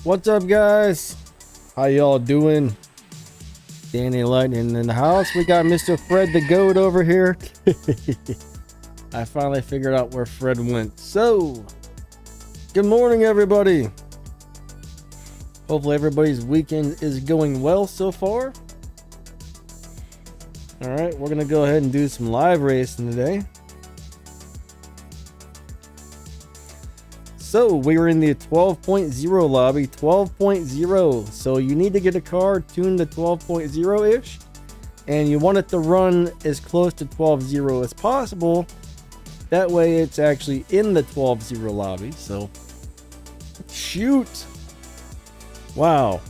What's up, guys? How y'all doing? Danny Lightning in the house. We got Mr. Fred the Goat over here. I finally figured out where Fred went. So, good morning, everybody. Hopefully everybody's weekend is going well so far. Alright, we're going to go ahead and do some live racing today. So, we were in the 12.0 lobby, 12.0. So, you need to get a car tuned to 12.0-ish. And you want it to run as close to 12.0 as possible. That way, it's actually in the 12.0 lobby. So, shoot! Wow.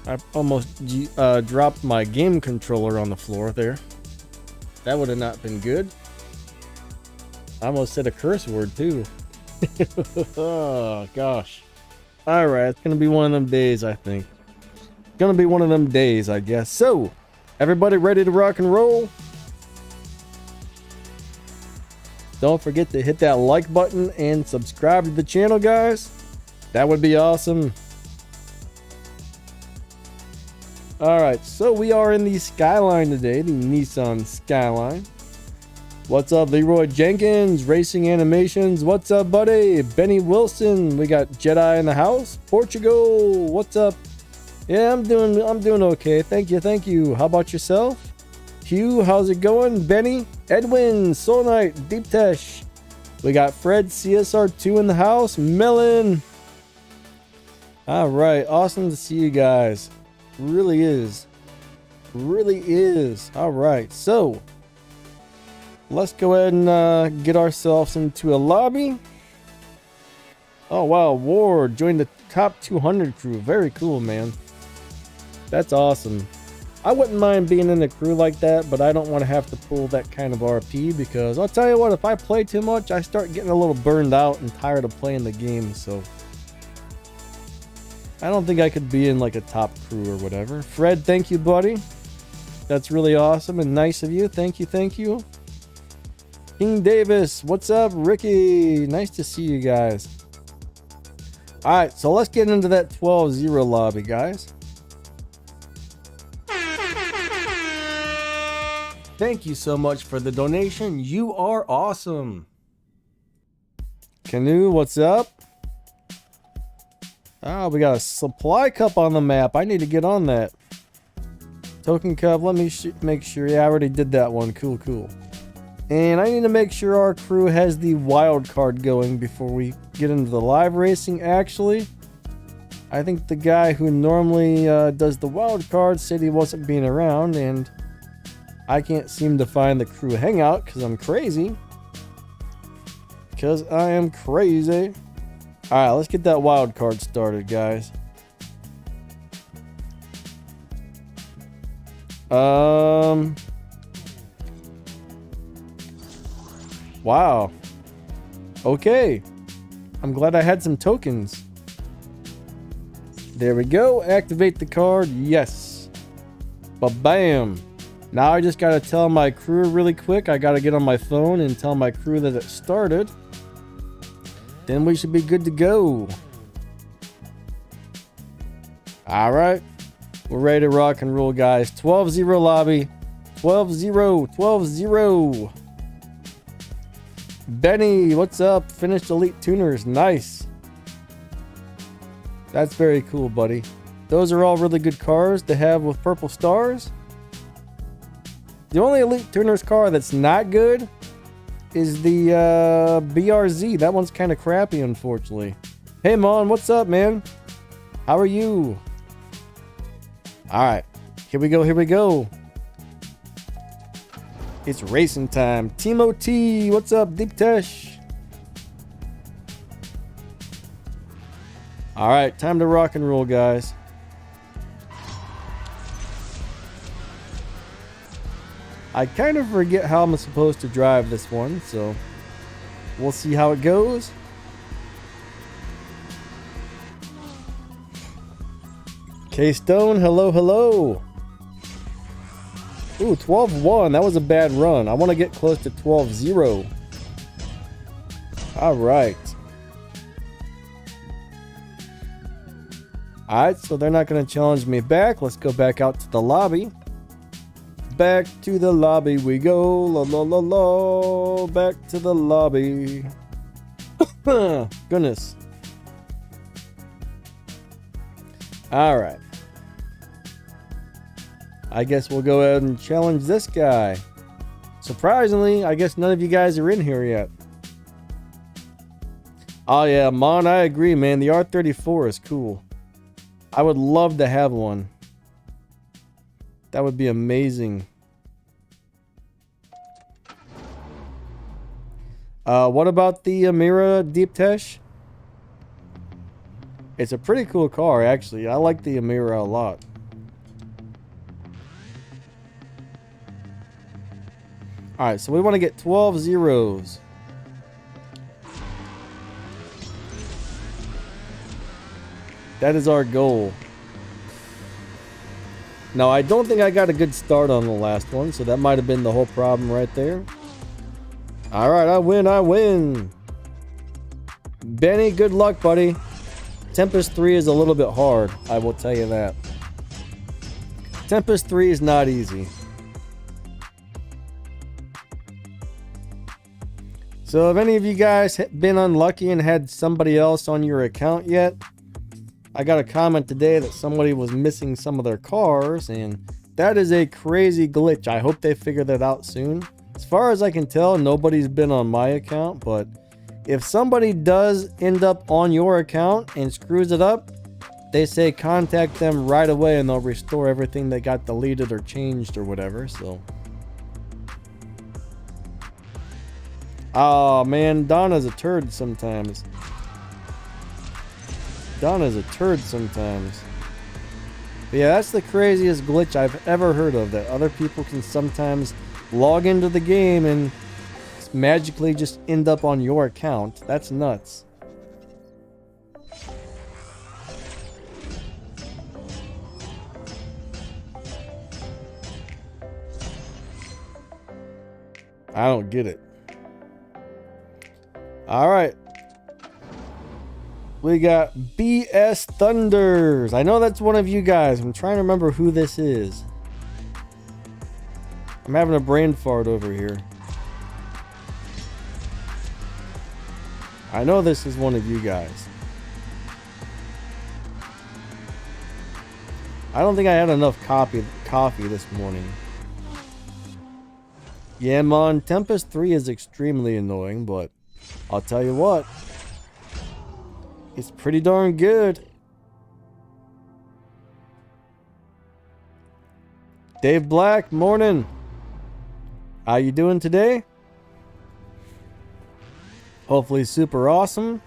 I almost dropped my game controller on the floor there. That would have not been good. I almost said a curse word too. Oh gosh. Alright, it's gonna be one of them days, I think. Gonna be one of them days, I guess. So, everybody ready to rock and roll? Don't forget to hit that like button and subscribe to the channel, guys. That would be awesome. Alright, so we are in the Skyline today, the Nissan Skyline. What's up, Leroy Jenkins, Racing Animations? What's up, buddy? Benny Wilson. We got Jedi in the house. Portugal. What's up? Yeah, I'm doing okay. Thank you. How about yourself? Hugh, how's it going? Benny, Edwin, Soul Knight, Deep Tesh. We got Fred, CSR2 in the house. Melon. All right, awesome to see you guys. Really is. All right, so let's go ahead and get ourselves into a lobby. Oh wow, Ward joined the top 200 crew. Very cool, man. That's awesome. I wouldn't mind being in a crew like that, but I don't want to have to pull that kind of RP because I'll tell you what, if I play too much, I start getting a little burned out and tired of playing the game, so I don't think I could be in like a top crew or whatever. Fred, thank you, buddy. That's really awesome and nice of you. Thank you. King Davis, what's up? Ricky, nice to see you guys. Alright, so let's get into that 12-0 lobby, guys. Thank you so much for the donation. You are awesome. Canoe, what's up? Oh, we got a supply cup on the map. I need to get on that. Token cup, let me make sure. Yeah, I already did that one. Cool. And I need to make sure our crew has the wild card going before we get into the live racing. Actually, I think the guy who normally does the wild card said he wasn't being around, and I can't seem to find the crew hangout because I'm crazy. Because I am crazy. Alright, let's get that wild card started, guys. Wow. Okay. I'm glad I had some tokens. There we go. Activate the card. Yes. Ba-bam. Now I just gotta tell my crew really quick. I gotta get on my phone and tell my crew that it started. Then we should be good to go. Alright. We're ready to rock and roll, guys. 12-0 lobby. 12-0. Benny, what's up? Finished Elite Tuners. Nice. That's very cool, buddy. Those are all really good cars to have with purple stars. The only Elite Tuners car that's not good is the BRZ. That one's kind of crappy, unfortunately. Hey, Mon, what's up, man? How are you? Alright, here we go. It's racing time. Timo T, what's up? Deep Tesh. Alright, time to rock and roll, guys. I kind of forget how I'm supposed to drive this one, so we'll see how it goes. K-Stone, hello. Ooh, 12-1. That was a bad run. I want to get close to 12-0. All right. Alright, so they're not going to challenge me back. Let's go back out to the lobby. Back to the lobby we go. La la la la. Back to the lobby. Goodness. Alright. I guess we'll go ahead and challenge this guy. Surprisingly, I guess none of you guys are in here yet. Oh yeah, Mon, I agree, man. The R34 is cool. I would love to have one. That would be amazing. What about the Amira Deep Tesh? It's a pretty cool car, actually. I like the Amira a lot. Alright, so we want to get 12 zeros. That is our goal. Now, I don't think I got a good start on the last one, so that might have been the whole problem right there. Alright, I win. Benny, good luck, buddy. Tempest 3 is a little bit hard, I will tell you that. Tempest 3 is not easy. So have any of you guys been unlucky and had somebody else on your account yet? I got a comment today that somebody was missing some of their cars, and that is a crazy glitch. I hope they figure that out soon. As far as I can tell, nobody's been on my account, but if somebody does end up on your account and screws it up, they say contact them right away and they'll restore everything that got deleted or changed or whatever, so. Oh man, Donna's a turd sometimes. Donna's a turd sometimes. But yeah, that's the craziest glitch I've ever heard of, that other people can sometimes log into the game and magically just end up on your account. That's nuts. I don't get it. Alright. We got BS Thunders. I know that's one of you guys. I'm trying to remember who this is. I'm having a brain fart over here. I know this is one of you guys. I don't think I had enough coffee this morning. Yeah, man, Tempest 3 is extremely annoying, but I'll tell you what. It's pretty darn good. Dave Black, morning. How you doing today? Hopefully super awesome.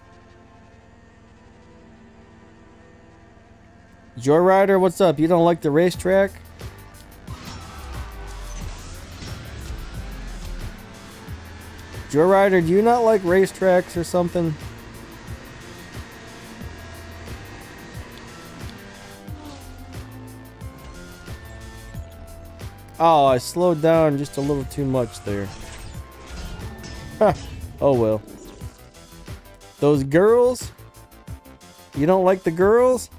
Joyrider, what's up? You don't like the racetrack? Joyrider, do you not like racetracks or something? Oh, I slowed down just a little too much there. Oh well. Those girls? You don't like the girls?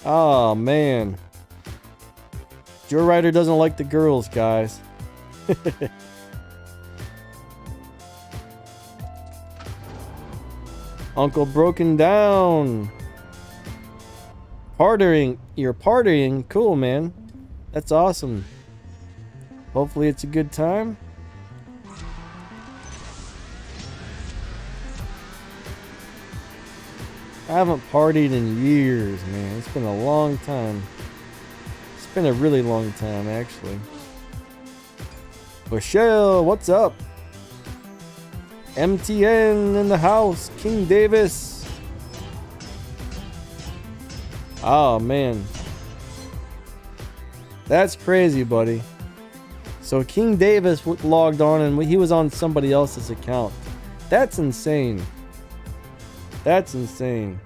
Oh man. Joyrider doesn't like the girls, guys. Uncle Broken Down. Partying. You're partying. Cool, man. That's awesome. Hopefully it's a good time. I haven't partied in years, man. It's been a long time. It's been a really long time, actually. Michelle, what's up? MTN in the house. King Davis. Oh, man. That's crazy, buddy. So King Davis logged on and he was on somebody else's account. That's insane. That's insane.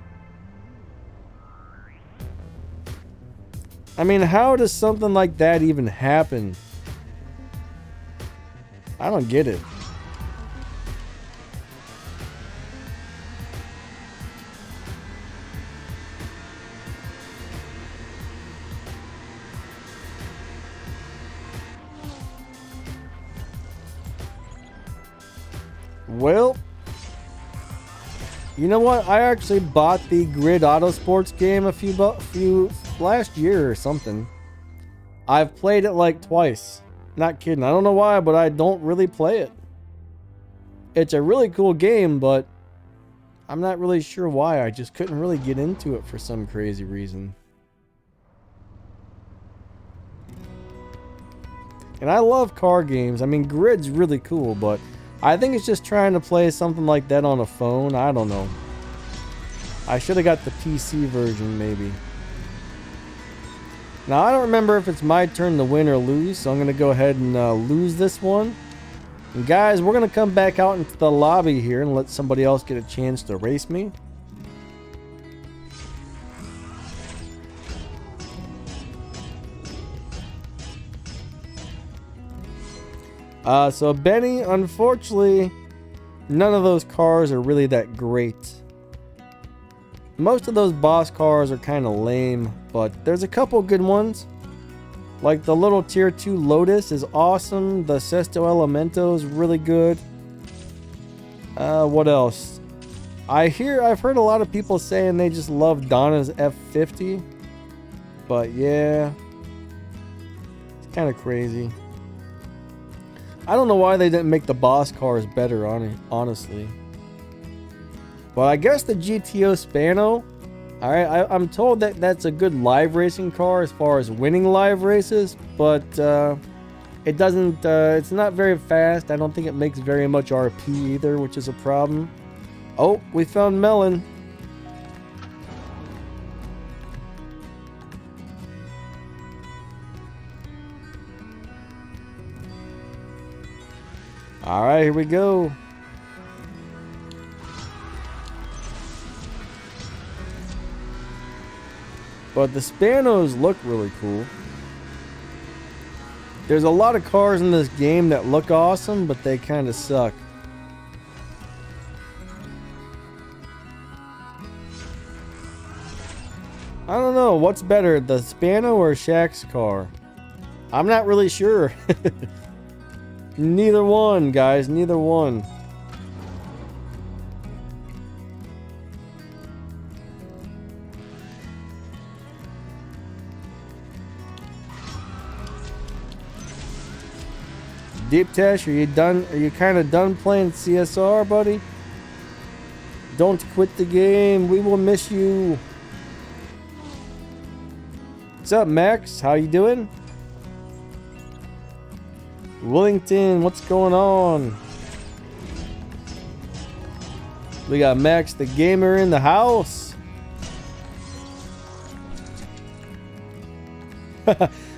I mean, how does something like that even happen? I don't get it. Well, you know what? I actually bought the Grid Autosports game a few last year or something. I've played it like twice. Not kidding. I don't know why, but I don't really play it. It's a really cool game, but I'm not really sure why. I just couldn't really get into it for some crazy reason. And I love car games. I mean, Grid's really cool, but I think it's just trying to play something like that on a phone. I don't know. I should have got the PC version, maybe. Now, I don't remember if it's my turn to win or lose, so I'm going to go ahead and lose this one. And guys, we're going to come back out into the lobby here and let somebody else get a chance to race me. So Benny, unfortunately, none of those cars are really that great. Most of those boss cars are kind of lame, but there's a couple good ones. Like the little tier 2 Lotus is awesome. The Sesto Elemento is really good. What else? I've heard a lot of people saying they just love Donna's F50. But yeah, it's kind of crazy. I don't know why they didn't make the boss cars better, honestly. But I guess the GTO Spano, alright, I'm told that that's a good live racing car as far as winning live races, but it doesn't, it's not very fast. I don't think it makes very much RP either, which is a problem. Oh, we found Melon. Alright, here we go. But the Spanos look really cool. There's a lot of cars in this game that look awesome, but they kind of suck. I don't know, what's better, the Spano or Shaq's car? I'm not really sure. Neither one, guys, neither one. Deep Tash, are you done? Are you kind of done playing CSR, buddy? Don't quit the game. We will miss you. What's up, Max? How you doing? Willington, what's going on? We got Max the gamer in the house.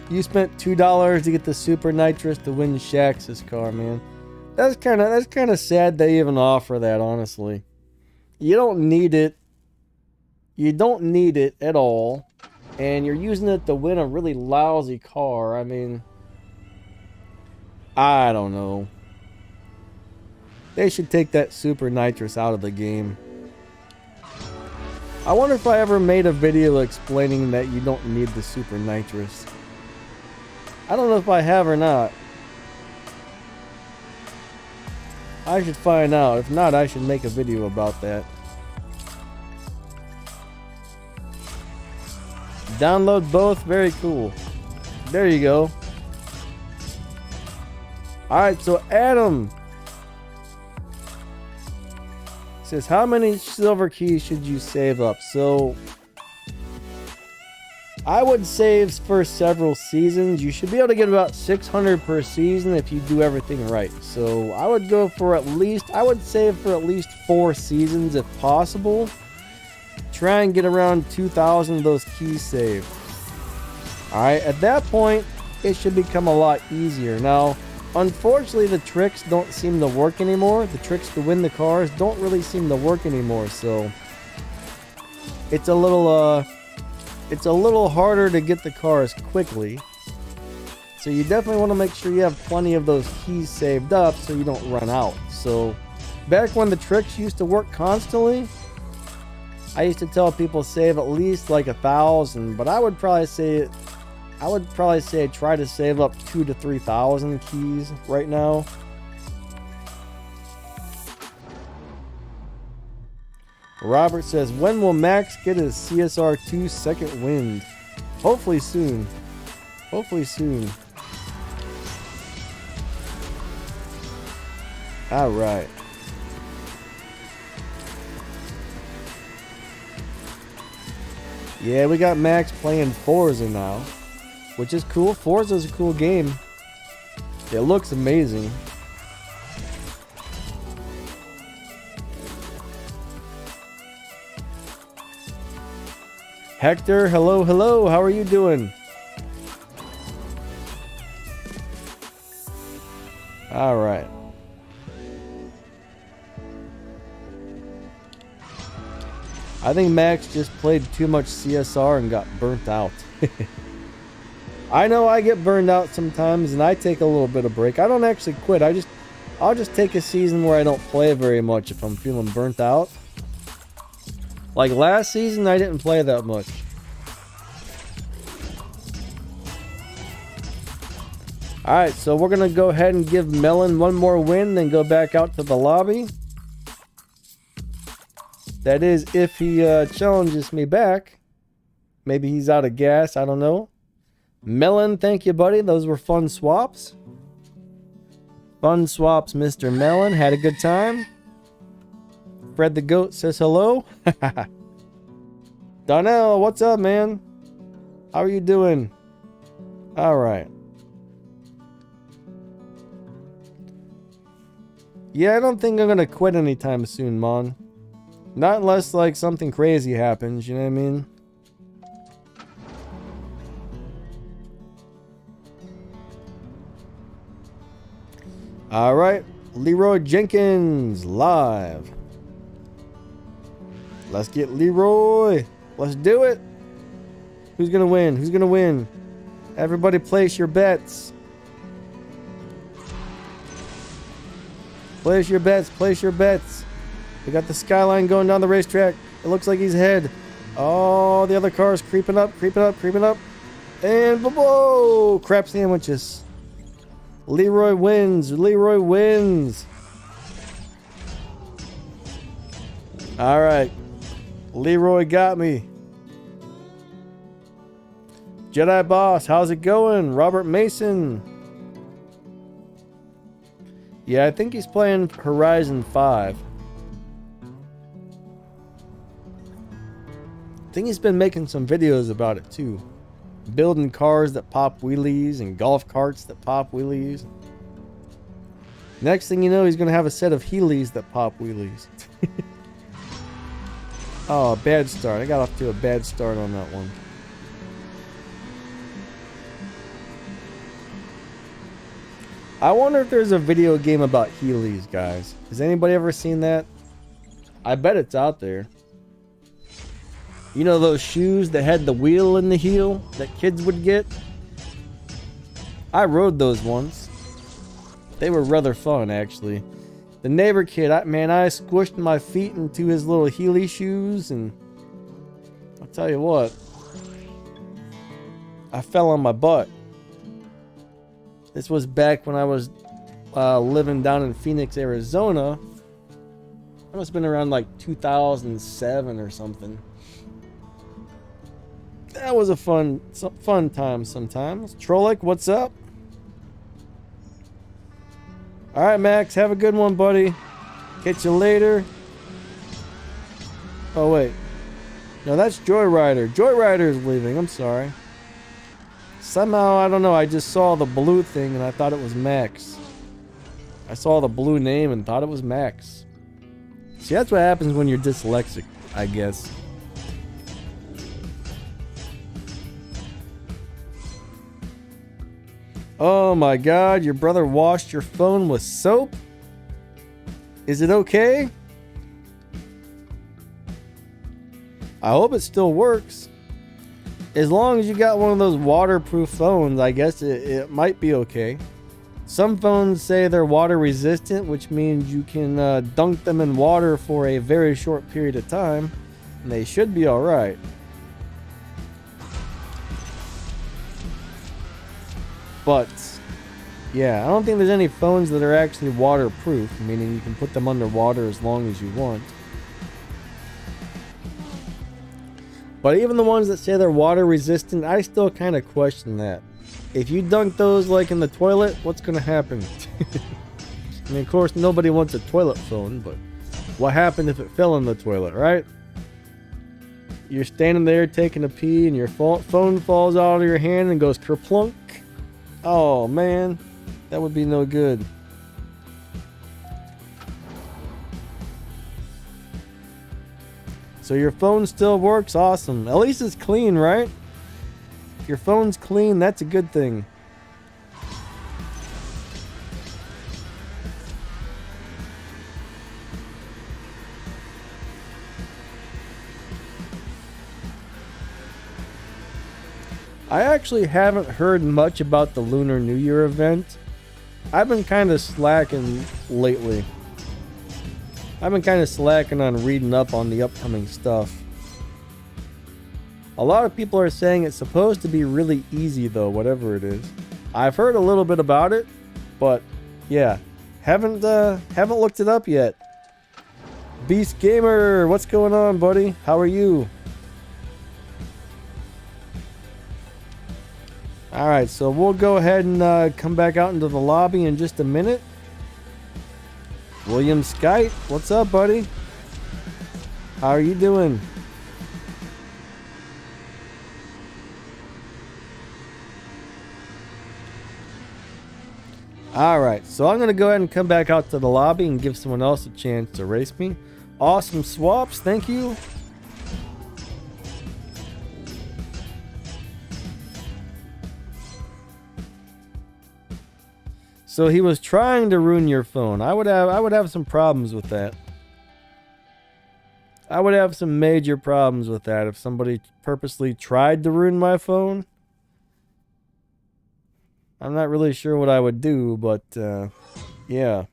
You spent $2 to get the Super Nitrous to win Shax's car, man. That's kind of sad they even offer that, honestly. You don't need it. You don't need it at all, and you're using it to win a really lousy car. I mean, I don't know. They should take that Super Nitrous out of the game. I wonder if I ever made a video explaining that you don't need the Super Nitrous. I don't know if I have or not. I should find out. If not, I should make a video about that. Download both. Very cool. There you go. Alright, so Adam says, how many silver keys should you save up? So I would save for several seasons. You should be able to get about 600 per season if you do everything right. So I would go for I would save for at least 4 seasons if possible. Try and get around 2,000 of those keys saved. Alright, at that point, it should become a lot easier. Now, unfortunately, the tricks don't seem to work anymore. The tricks to win the cars don't really seem to work anymore, so it's a little harder to get the cars quickly. So you definitely want to make sure you have plenty of those keys saved up so you don't run out. So back when the tricks used to work constantly, I used to tell people save at least like 1,000, but I would probably say try to save up 2,000 to 3,000 keys right now. Robert says, when will Max get his CSR2 second wind? Hopefully soon. Hopefully soon. All right. Yeah, we got Max playing Forza now, which is cool. Forza's a cool game. It looks amazing. Hector, hello, hello. How are you doing? All right. I think Max just played too much CSR and got burnt out. I know I get burned out sometimes and I take a little bit of break. I don't actually quit. I'll just take a season where I don't play very much if I'm feeling burnt out. Like last season, I didn't play that much. Alright, so we're going to go ahead and give Melon one more win, then go back out to the lobby. That is, if he challenges me back. Maybe he's out of gas, I don't know. Melon, thank you, buddy. Those were fun swaps. Fun swaps, Mr. Melon. Had a good time. Fred the Goat says hello. Donnell, what's up, man? How are you doing? Alright. Yeah, I don't think I'm gonna quit anytime soon, Mon. Not unless, like, something crazy happens, you know what I mean? Alright, Leroy Jenkins, live. Let's get Leroy. Let's do it. Who's gonna win? Who's gonna win? Everybody place your bets. Place your bets, place your bets. We got the Skyline going down the racetrack. It looks like he's ahead. Oh, the other car's creeping up, creeping up, creeping up. And whoa, crap sandwiches. Leroy wins, Leroy wins. All right, Leroy got me. Jedi Boss, how's it going? Robert Mason. Yeah, I think he's playing Horizon 5. I think he's been making some videos about it too. Building cars that pop wheelies and golf carts that pop wheelies. Next thing you know, he's going to have a set of Heelys that pop wheelies. Oh, bad start. I got off to a bad start on that one. I wonder if there's a video game about Heelys, guys. Has anybody ever seen that? I bet it's out there. You know those shoes that had the wheel in the heel that kids would get? I rode those once. They were rather fun, actually. The neighbor kid, I squished my feet into his little Heely shoes, and I'll tell you what, I fell on my butt. This was back when I was living down in Phoenix, Arizona. It must have been around like 2007 or something. That was a fun time sometimes. Trollic, what's up? Alright, Max, have a good one, buddy. Catch you later. Oh, wait. No, that's Joyrider. Joyrider is leaving. I'm sorry. Somehow, I don't know, I just saw the blue thing and I thought it was Max. I saw the blue name and thought it was Max. See, that's what happens when you're dyslexic, I guess. Oh my god, your brother washed your phone with soap? Is it okay? I hope it still works. As long as you got one of those waterproof phones, I guess it might be okay. Some phones say they're water resistant, which means you can dunk them in water for a very short period of time, and they should be alright. But, yeah, I don't think there's any phones that are actually waterproof, meaning you can put them underwater as long as you want. But even the ones that say they're water resistant, I still kind of question that. If you dunk those like in the toilet, what's going to happen? I mean, of course, nobody wants a toilet phone, but what happened if it fell in the toilet, right? You're standing there taking a pee and your phone falls out of your hand and goes kerplunk. Oh, man. That would be no good. So your phone still works? Awesome. At least it's clean, right? If your phone's clean, that's a good thing. I actually haven't heard much about the Lunar New Year event. I've been kind of slacking lately. I've been kind of slacking on reading up on the upcoming stuff. A lot of people are saying it's supposed to be really easy though, whatever it is. I've heard a little bit about it, but yeah, haven't looked it up yet. Beast Gamer, what's going on, buddy? How are you? Alright, so we'll go ahead and come back out into the lobby in just a minute. William Skite, what's up, buddy? How are you doing? Alright, so I'm going to go ahead and come back out to the lobby and give someone else a chance to race me. Awesome swaps, thank you. So he was trying to ruin your phone. I would have some problems with that. I would have some major problems with that if somebody purposely tried to ruin my phone. I'm not really sure what I would do, but yeah.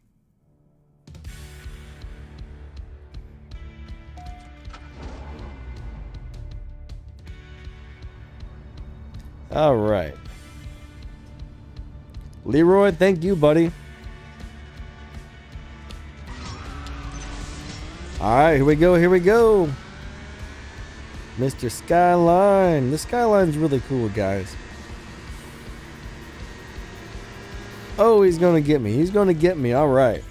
All right. Leroy, thank you, buddy. Alright, here we go, here we go. Mr. Skyline. The Skyline's really cool, guys. Oh, he's gonna get me. He's gonna get me, alright.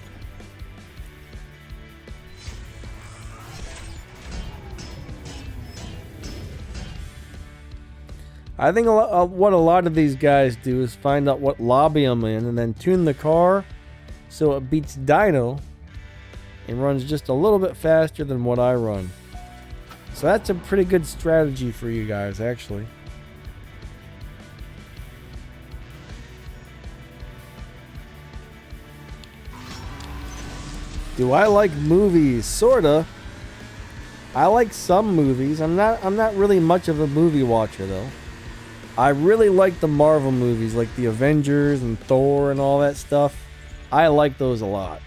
I think what a lot of these guys do is find out what lobby I'm in and then tune the car so it beats Dino and runs just a little bit faster than what I run. So that's a pretty good strategy for you guys, actually. Do I like movies? Sorta. I like some movies. I'm not really much of a movie watcher though. I really like the Marvel movies, like the Avengers and Thor and all that stuff. I like those a lot.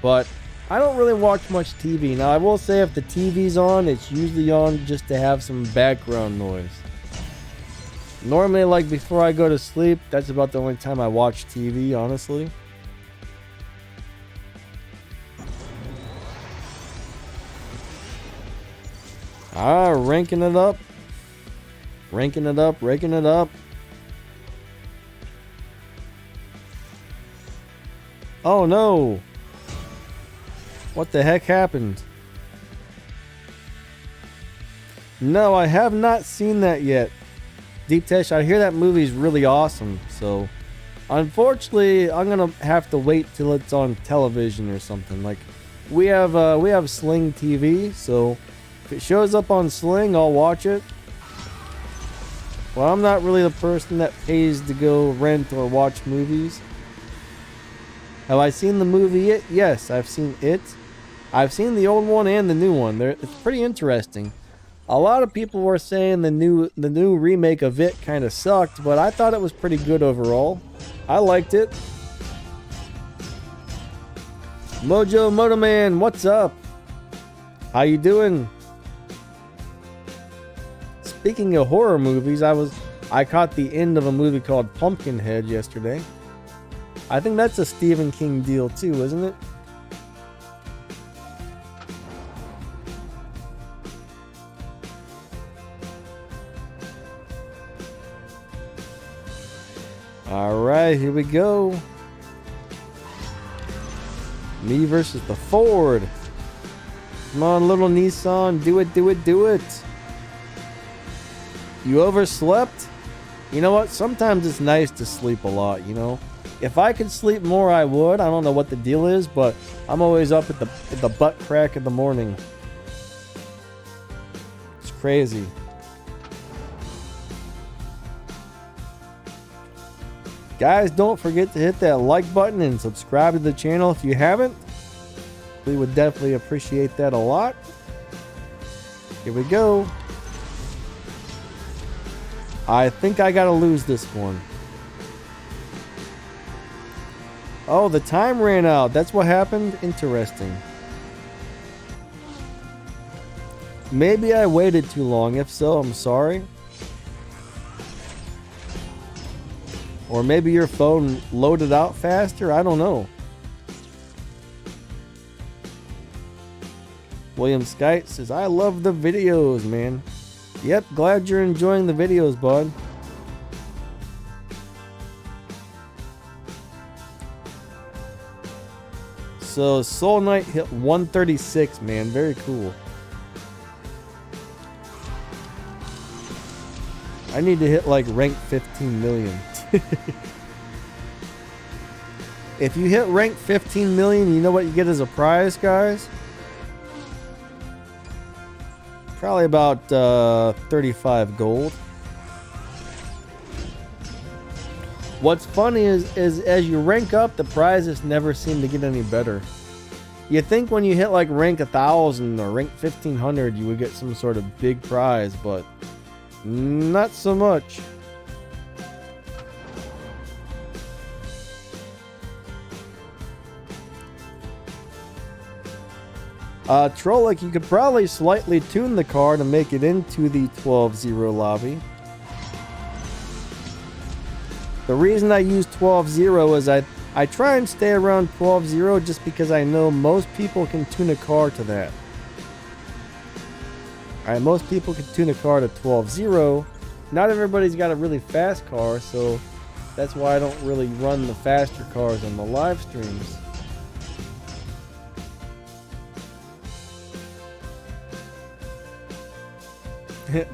But I don't really watch much TV. Now, I will say if the TV's on, it's usually on just to have some background noise. Normally, like before I go to sleep, that's about the only time I watch TV, honestly. Ranking it up. Ranking it up, raking it up. Oh no! What the heck happened? No, I have not seen that yet. Deep Tesh, I hear that movie's really awesome, so unfortunately I'm gonna have to wait till it's on television or something. Like we have Sling TV, so if it shows up on Sling, I'll watch it. Well, I'm not really the person that pays to go rent or watch movies. Have I seen the movie It? Yes, I've seen It. I've seen the old one and the new one. It's pretty interesting. A lot of people were saying the new remake of It kind of sucked, but I thought it was pretty good overall. I liked it. Mojo Motoman, what's up? How you doing? Speaking of horror movies, I caught the end of a movie called Pumpkinhead yesterday. I think that's a Stephen King deal too, isn't it? All right, here we go. Me versus the Ford. Come on, little Nissan. Do it, do it, do it. You overslept? You know what? Sometimes it's nice to sleep a lot, you know? If I could sleep more, I would. I don't know what the deal is, but I'm always up at the butt crack of the morning. It's crazy. Guys, don't forget to hit that like button and subscribe to the channel if you haven't. We would definitely appreciate that a lot. Here we go. I think I gotta lose this one. Oh, the time ran out. That's what happened? Interesting. Maybe I waited too long. If so, I'm sorry. Or maybe your phone loaded out faster. I don't know. William Skite says, I love the videos, man. Yep, glad you're enjoying the videos, bud. So Soul Knight hit 136, man. Very cool. I need to hit like rank 15 million. If you hit rank 15 million, you know what you get as a prize, guys? Probably about 35 gold. What's funny is as you rank up, the prizes never seem to get any better. You think when you hit like rank 1000 or rank 1500, you would get some sort of big prize, but not so much. Trollic, you could probably slightly tune the car to make it into the 12-0 lobby. The reason I use 12-0 is I try and stay around 12-0 just because I know most people can tune a car to that. Alright, most people can tune a car to 12-0. Not everybody's got a really fast car, so that's why I don't really run the faster cars on the live streams.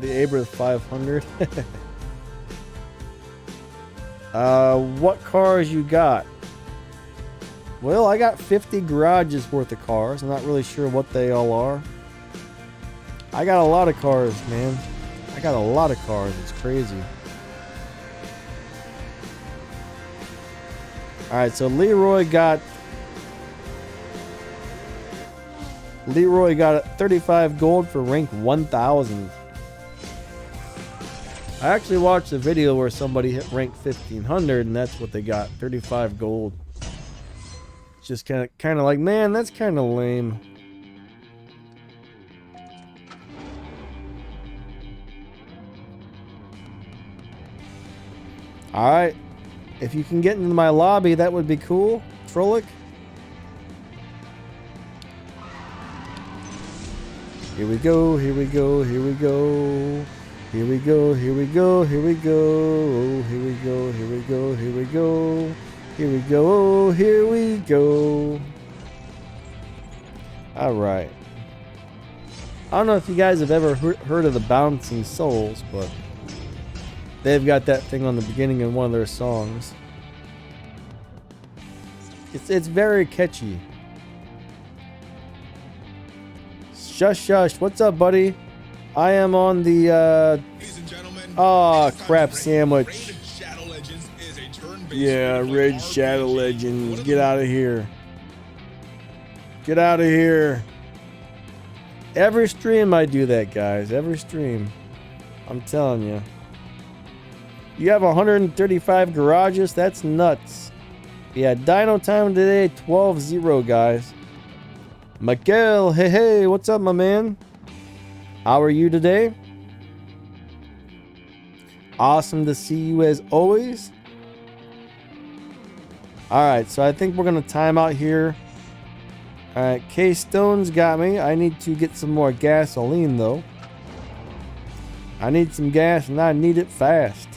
The Abra 500. What cars you got? Well, I got 50 garages worth of cars. I'm not really sure what they all are. I got a lot of cars, man. I got a lot of cars. It's crazy. Alright, so Leroy got 35 gold for rank 1000. I actually watched a video where somebody hit rank 1500 and that's what they got, 35 gold. It's just kind of like, man, that's kind of lame. All right, if you can get into my lobby, that would be cool, Trollic. Here we go, here we go, here we go. Here we go, here we go, here we go, here we go, here we go, here we go, here we go, here we go. Alright. I don't know if you guys have ever heard of the Bouncing Souls, but they've got that thing on the beginning of one of their songs. It's very catchy. Shush shush, what's up, buddy? I am on the crap sandwich. Yeah, Red Shadow Legends. Get out of here. Get out of here. Every stream I do that, guys. Every stream. I'm telling you. You have 135 garages? That's nuts. Yeah, Dino time today, 12-0, guys. Miguel, hey, what's up, my man? How are you today? Awesome to see you as always. Alright, so I think we're going to time out here. Alright, K-Stone's got me. I need to get some more gasoline, though. I need some gas, and I need it fast.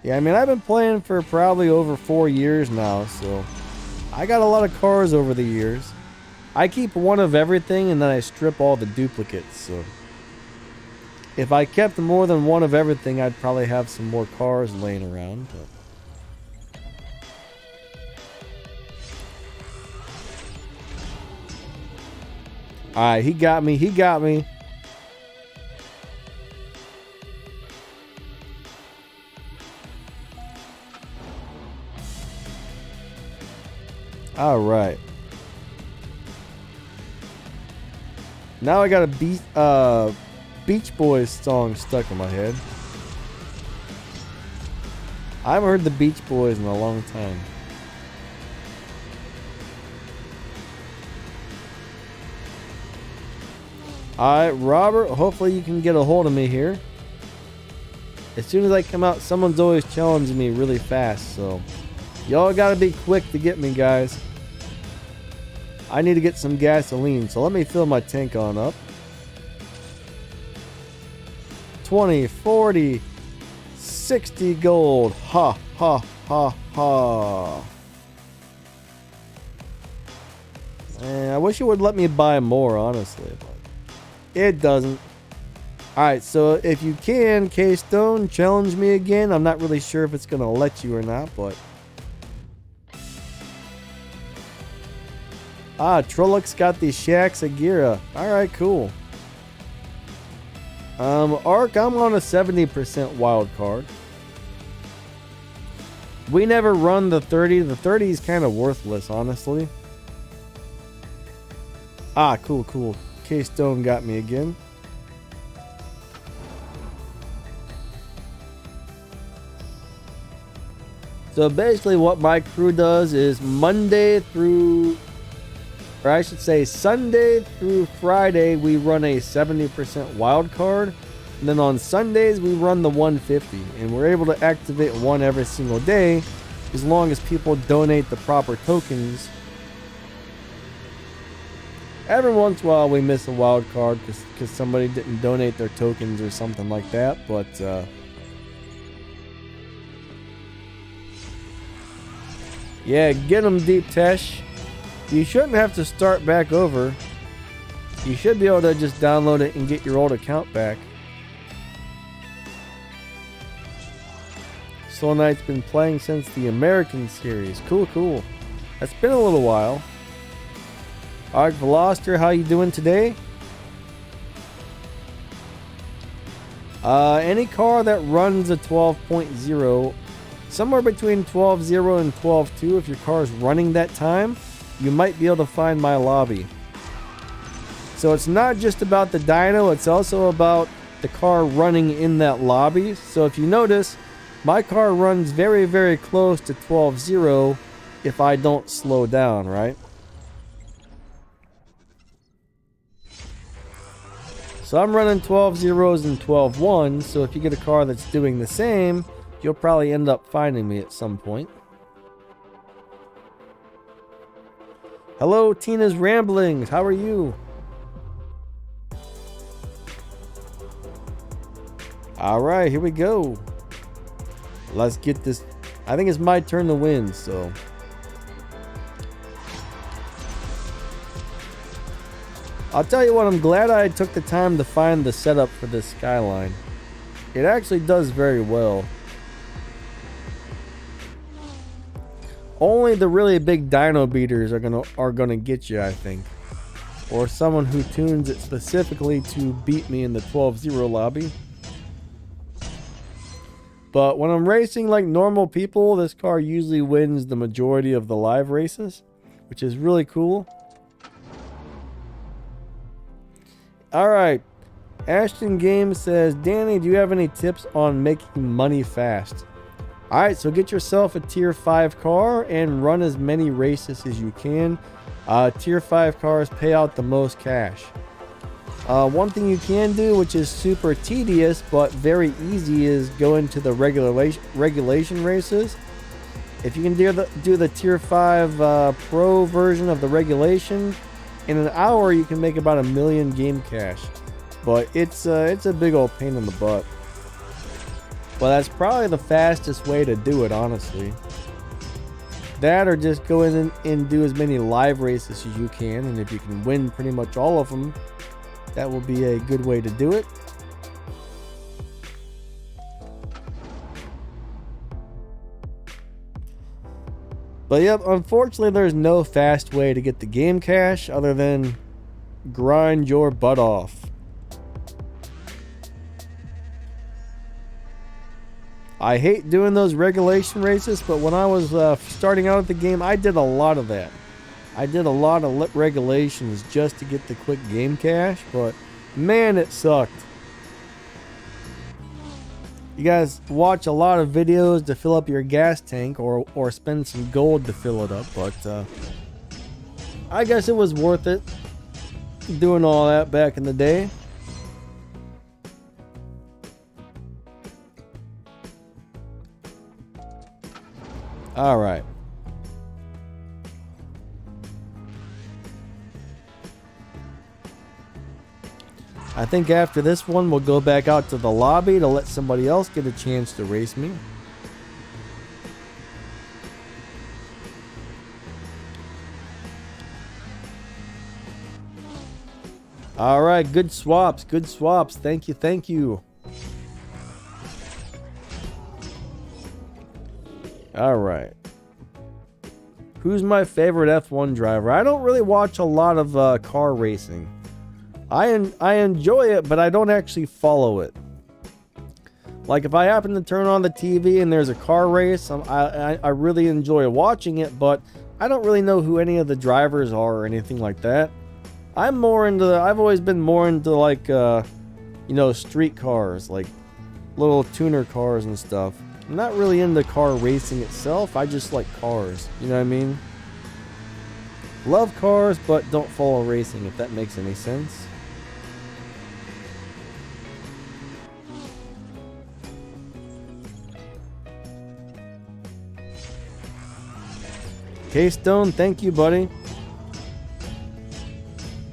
Yeah, I mean, I've been playing for probably over 4 years now, so I got a lot of cars over the years. I keep one of everything and then I strip all the duplicates, so if I kept more than one of everything, I'd probably have some more cars laying around. But alright, he got me. He got me. Alright. Now I got a Beach Boys song stuck in my head. I haven't heard the Beach Boys in a long time. Alright, Robert, hopefully you can get a hold of me here. As soon as I come out, someone's always challenging me really fast, so y'all gotta be quick to get me, guys. I need to get some gasoline, so let me fill my tank on up. 20, 40, 60 gold. Ha, ha, ha, ha. And I wish it would let me buy more, honestly, but it doesn't. Alright, so if you can, K-Stone, challenge me again. I'm not really sure if it's going to let you or not, but Trollocs got the Shax Agira. Alright, cool. Ark, I'm on a 70% wild card. We never run the 30. The 30 is kind of worthless, honestly. Cool, cool. K-Stone got me again. So basically what my crew does is Monday through, or I should say Sunday through Friday, we run a 70% wild card. And then on Sundays, we run the 150. And we're able to activate one every single day as long as people donate the proper tokens. Every once in a while, we miss a wild card because somebody didn't donate their tokens or something like that. But yeah, get them, Deep Tesh. You shouldn't have to start back over. You should be able to just download it and get your old account back. Soul Knight's been playing since the American series. Cool, cool. That's been a little while. Alright, Veloster, how you doing today? Any car that runs a 12.0, somewhere between 12.0 and 12.2, if your car is running that time, you might be able to find my lobby. So it's not just about the dyno, it's also about the car running in that lobby. So if you notice, my car runs very, very close to 12.0 if I don't slow down, right? So I'm running 12.0s and 12.1s, so if you get a car that's doing the same, you'll probably end up finding me at some point. Hello, Tina's Ramblings. How are you? Alright, here we go. Let's get this. I think it's my turn to win, so. I'll tell you what, I'm glad I took the time to find the setup for this Skyline. It actually does very well. Only the really big dyno beaters are gonna get you, I think. Or someone who tunes it specifically to beat me in the 12.0 lobby. But when I'm racing like normal people, this car usually wins the majority of the live races, which is really cool. Alright, Ashton Games says, Danny, do you have any tips on making money fast? Alright, so get yourself a tier 5 car and run as many races as you can. Tier 5 cars pay out the most cash. One thing you can do, which is super tedious but very easy, is go into the regulation races. If you can do the tier 5 pro version of the regulation, in an hour you can make about 1 million game cash. But it's a big old pain in the butt. Well, that's probably the fastest way to do it, honestly. That or just go in and do as many live races as you can, and if you can win pretty much all of them, that will be a good way to do it. But yep, unfortunately there's no fast way to get the game cash other than grind your butt off. I hate doing those regulation races, but when I was starting out at the game, I did a lot of that. I did a lot of regulations just to get the quick game cash, but man, it sucked. You guys watch a lot of videos to fill up your gas tank or spend some gold to fill it up, but I guess it was worth it doing all that back in the day. All right. I think after this one, we'll go back out to the lobby to let somebody else get a chance to race me. All right, good swaps, good swaps. Thank you, thank you. All right. Who's my favorite F1 driver? I don't really watch a lot of car racing. I enjoy it, but I don't actually follow it. Like if I happen to turn on the TV and there's a car race, I really enjoy watching it, but I don't really know who any of the drivers are or anything like that. I've always been more into like, street cars, like little tuner cars and stuff. I'm not really into car racing itself. I just like cars. You know what I mean? Love cars, but don't follow racing, if that makes any sense. K-Stone, thank you, buddy.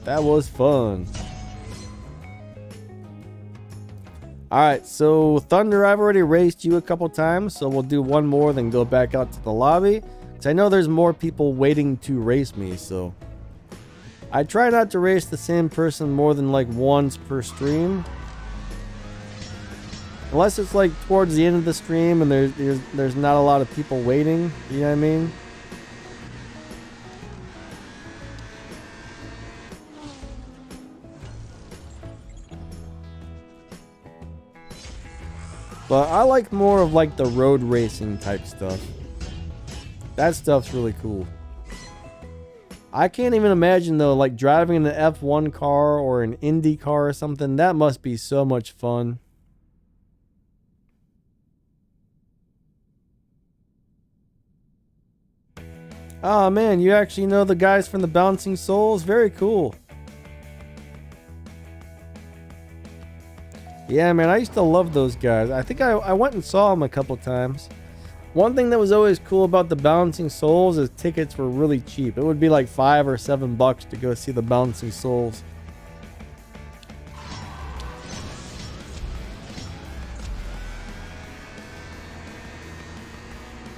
That was fun. Alright, so Thunder, I've already raced you a couple times, so we'll do one more, then go back out to the lobby. Because I know there's more people waiting to race me, so I try not to race the same person more than like once per stream. Unless it's like towards the end of the stream and there's not a lot of people waiting, you know what I mean? But I like more of like the road racing type stuff. That stuff's really cool. I can't even imagine though, like driving an F1 car or an Indy car or something. That must be so much fun. Oh man, you actually know the guys from the Bouncing Souls? Very cool. Yeah, man, I used to love those guys. I think I went and saw them a couple times. One thing that was always cool about the Bouncing Souls is tickets were really cheap. It would be like $5 or $7 to go see the Bouncing Souls.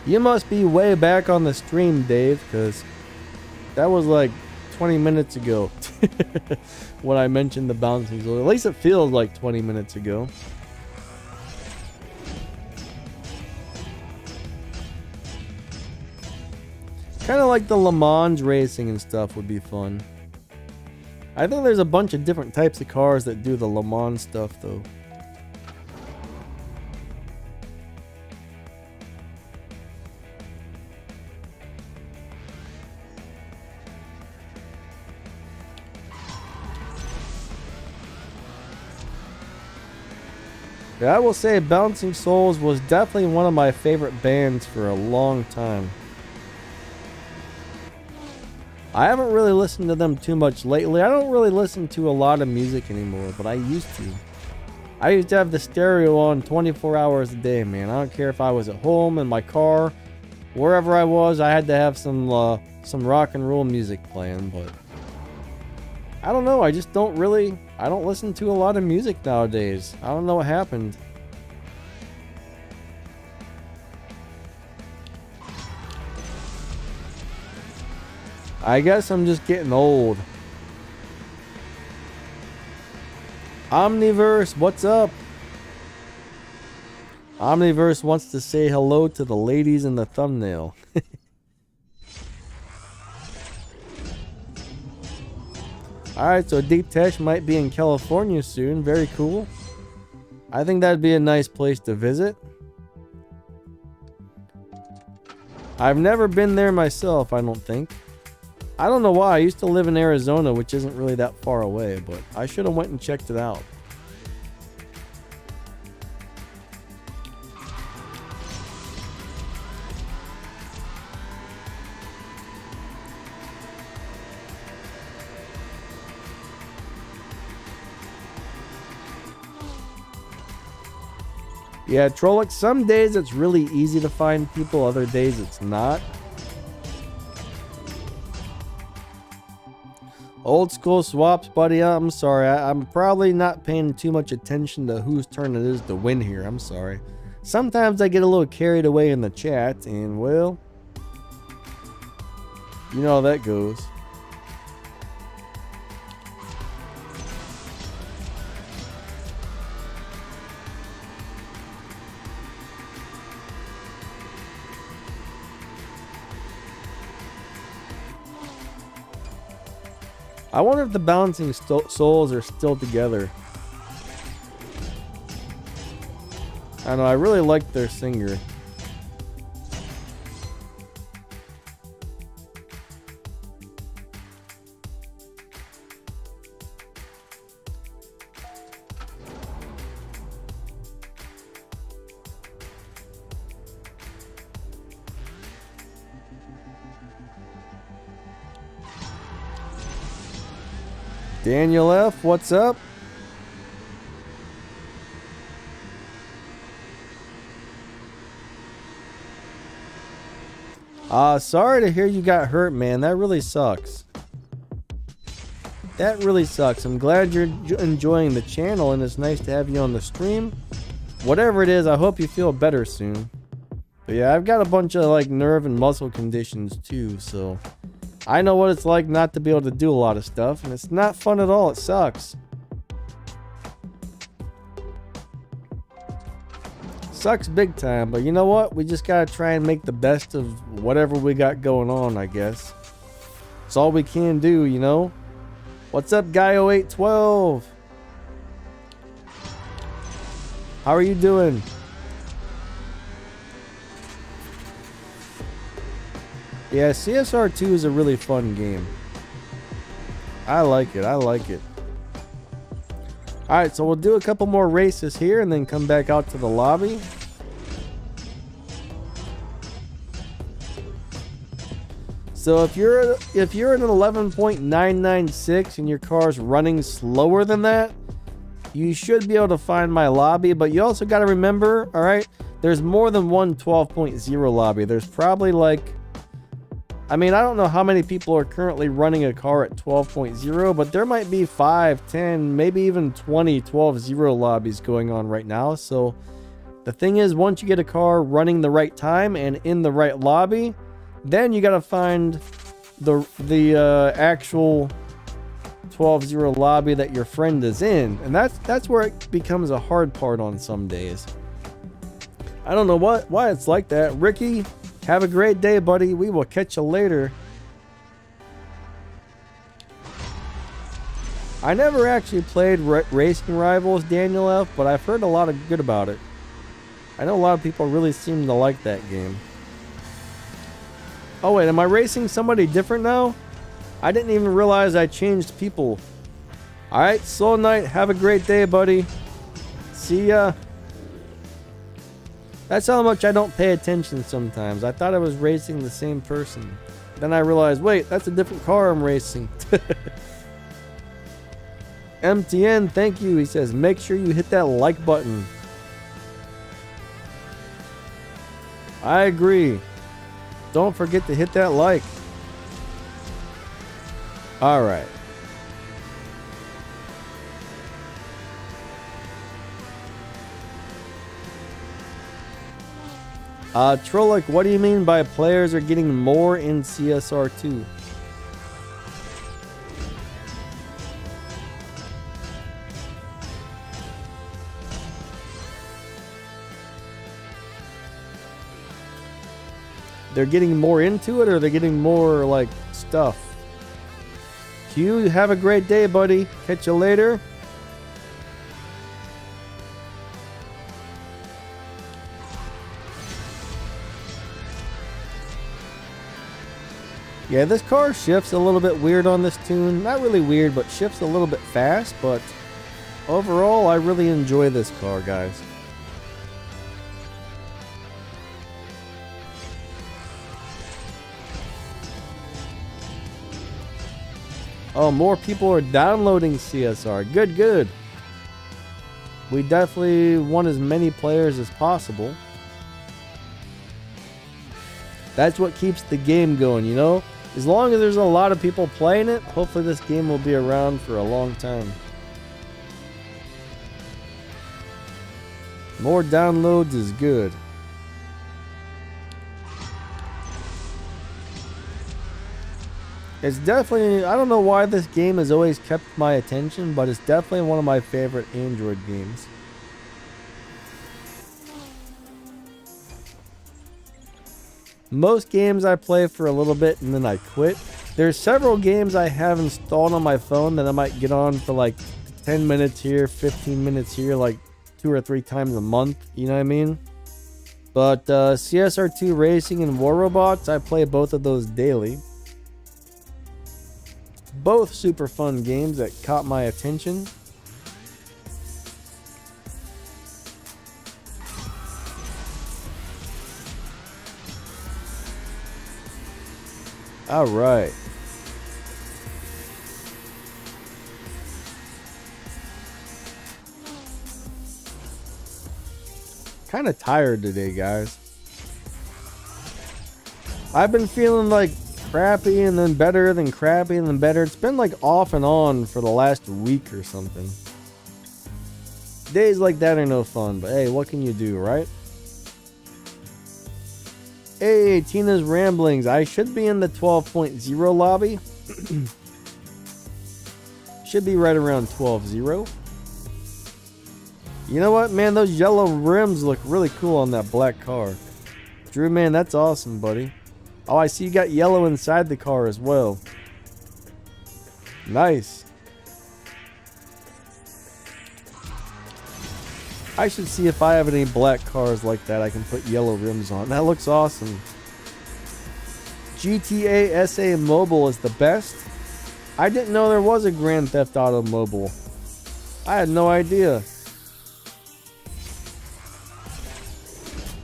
You must be way back on the stream, Dave, because that was like 20 minutes ago when I mentioned the Bouncing Souls. At least it feels like 20 minutes ago. Kind of like the Le Mans racing and stuff would be fun. I think there's a bunch of different types of cars that do the Le Mans stuff though. Yeah, I will say Bouncing Souls was definitely one of my favorite bands for a long time. I haven't really listened to them too much lately. I don't really listen to a lot of music anymore, but I used to. I used to have the stereo on 24 hours a day, man. I don't care if I was at home, in my car, wherever I was, I had to have some rock and roll music playing, but I don't know, I don't listen to a lot of music nowadays. I don't know what happened. I guess I'm just getting old. Omniverse, what's up? Omniverse wants to say hello to the ladies in the thumbnail. Alright, so Deep Tesh might be in California soon. Very cool. I think that'd be a nice place to visit. I've never been there myself, I don't think. I don't know why. I used to live in Arizona, which isn't really that far away, but I should have went and checked it out. Yeah, Trolloc, some days it's really easy to find people, other days it's not. Old school swaps, buddy. I'm sorry. I'm probably not paying too much attention to whose turn it is to win here. I'm sorry. Sometimes I get a little carried away in the chat, and well, you know how that goes. I wonder if the bouncing souls are still together. I don't know, I really like their singer. Daniel F, what's up? Sorry to hear you got hurt, man. That really sucks. That really sucks. I'm glad you're enjoying the channel, and it's nice to have you on the stream. Whatever it is, I hope you feel better soon. But yeah, I've got a bunch of like nerve and muscle conditions too, so I know what it's like not to be able to do a lot of stuff, and it's not fun at all. It sucks. Sucks big time, but you know what? We just gotta try and make the best of whatever we got going on, I guess. It's all we can do, you know? What's up, Guyo812? How are you doing? Yeah, CSR2 is a really fun game. I like it. I like it. Alright, so we'll do a couple more races here and then come back out to the lobby. So if you're at an 11.996 and your car's running slower than that, you should be able to find my lobby. But you also got to remember, alright, there's more than one 12.0 lobby. There's probably like, I mean, I don't know how many people are currently running a car at 12.0, but there might be 5, 10, maybe even 20 12.0 lobbies going on right now. So the thing is, once you get a car running the right time and in the right lobby, then you got to find the actual 12.0 lobby that your friend is in. And that's where it becomes a hard part on some days. I don't know why it's like that. Ricky, have a great day, buddy. We will catch you later. I never actually played Racing Rivals, Daniel F, but I've heard a lot of good about it. I know a lot of people really seem to like that game. Oh wait, am I racing somebody different now? I didn't even realize I changed people. Alright, Soul Knight, have a great day, buddy. See ya. That's how much I don't pay attention sometimes. I thought I was racing the same person. Then I realized, wait, that's a different car I'm racing. MTN, thank you. He says, make sure you hit that like button. I agree. Don't forget to hit that like. Alright. Trolloc, what do you mean by players are getting more in CSR2? they're getting more into it, or they're getting more like stuff. Q, have a great day, buddy. Catch you later. Yeah, this car shifts a little bit weird on this tune. Not really weird, but shifts a little bit fast. But overall, I really enjoy this car, guys. Oh, more people are downloading CSR. Good, good. We definitely want as many players as possible. That's what keeps the game going, you know? As long as there's a lot of people playing it, hopefully this game will be around for a long time. More downloads is good. It's definitely, I don't know why this game has always kept my attention, but it's definitely one of my favorite Android games. Most games I play for a little bit and then I quit. There's several games I have installed on my phone that I might get on for like 10 minutes here, 15 minutes here, like 2 or 3 times a month, you know what I mean? But CSR2 Racing and War Robots, I play both of those daily. Both super fun games that caught my attention. All right. Kind of tired today, guys. I've been feeling like crappy and then better, then crappy and then better. It's been like off and on for the last week or something. Days like that are no fun, but hey, what can you do, right? Hey, Tina's Ramblings. I should be in the 12.0 lobby. Should be right around 12.0. You know what, man? Those yellow rims look really cool on that black car. Drew, man, that's awesome, buddy. Oh, I see you got yellow inside the car as well. Nice. I should see if I have any black cars like that I can put yellow rims on. That looks awesome. GTA SA Mobile is the best. I didn't know there was a Grand Theft Auto Mobile. I had no idea.